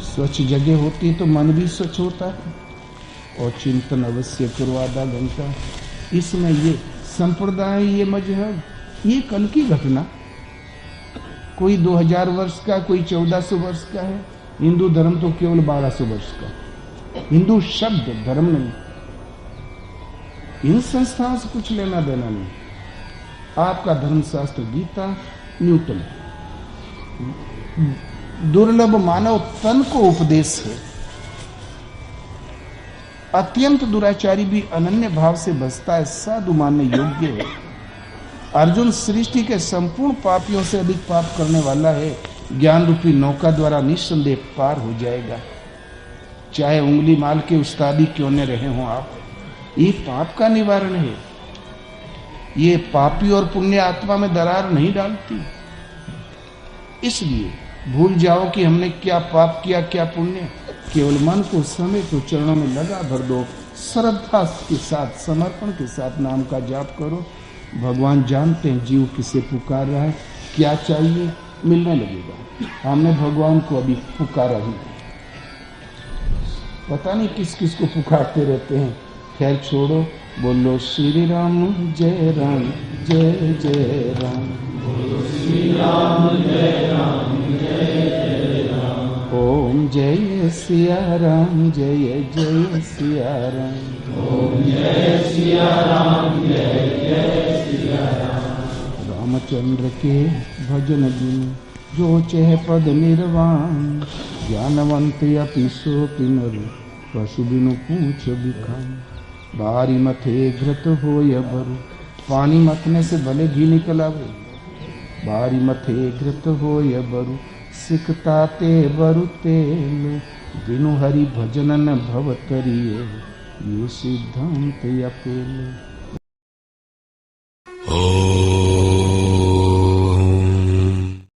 स्वच्छ जगह होती तो मन भी स्वच्छ होता है। और चिंतन अवश्य करो आधा घंटा। इसमें ये संप्रदाय, ये मजहब, ये कल की घटना, कोई 2000 वर्ष का, कोई 1400 वर्ष का है। हिंदू धर्म तो केवल 1200 वर्ष का। हिंदू शब्द धर्म नहीं, इन संस्थाओं से कुछ लेना देना नहीं। आपका धर्मशास्त्र गीता, न्यूटन, दुर्लभ मानव तन को उपदेश है। अत्यंत दुराचारी भी अनन्य भाव से बसता है, साधु मानने योग्य है। अर्जुन सृष्टि के संपूर्ण पापियों से अधिक पाप करने वाला है। ज्ञान रूपी नौका द्वारा निस्संदेह पार हो जाएगा, चाहे उंगली माल के उस्तादी क्यों न रहे हो आप। ये पाप का निवारण है। ये पापी और पुण्य आत्मा में दरार नहीं डालती। इसलिए भूल जाओ कि हमने क्या पाप किया, क्या पुण्य। केवल मन को समय को चरणों में लगा भर दो, श्रद्धा के साथ, समर्पण के साथ नाम का जाप करो। भगवान जानते हैं जीव किसे पुकार रहा है, क्या चाहिए, मिलने लगेगा। हमने भगवान को अभी पुकारा ही, पता नहीं किस किस को पुकारते रहते हैं। खैर छोड़ो, बोलो श्री राम जय राम जय जय राम, बोलो श्री राम जय राम जय जय राम। ओम जय सिया राम जय जय सिया राम, ओम जय सिया राम जय जय सिया राम। रामचंद्र के भजन बिनु जो चह पद निर्वाण, ज्ञानवंत अपि सो किन्नर पशु बिनु पूछ बिखान। बारी मथे घृत हो या बरु, पानी मथने से भले घी निकल आवे। बारी मथे घृत हो या बरु, सिकता ते बरु तेल। बिनु हरि भजन न भवतरिये, ये सिद्धांत अपेल।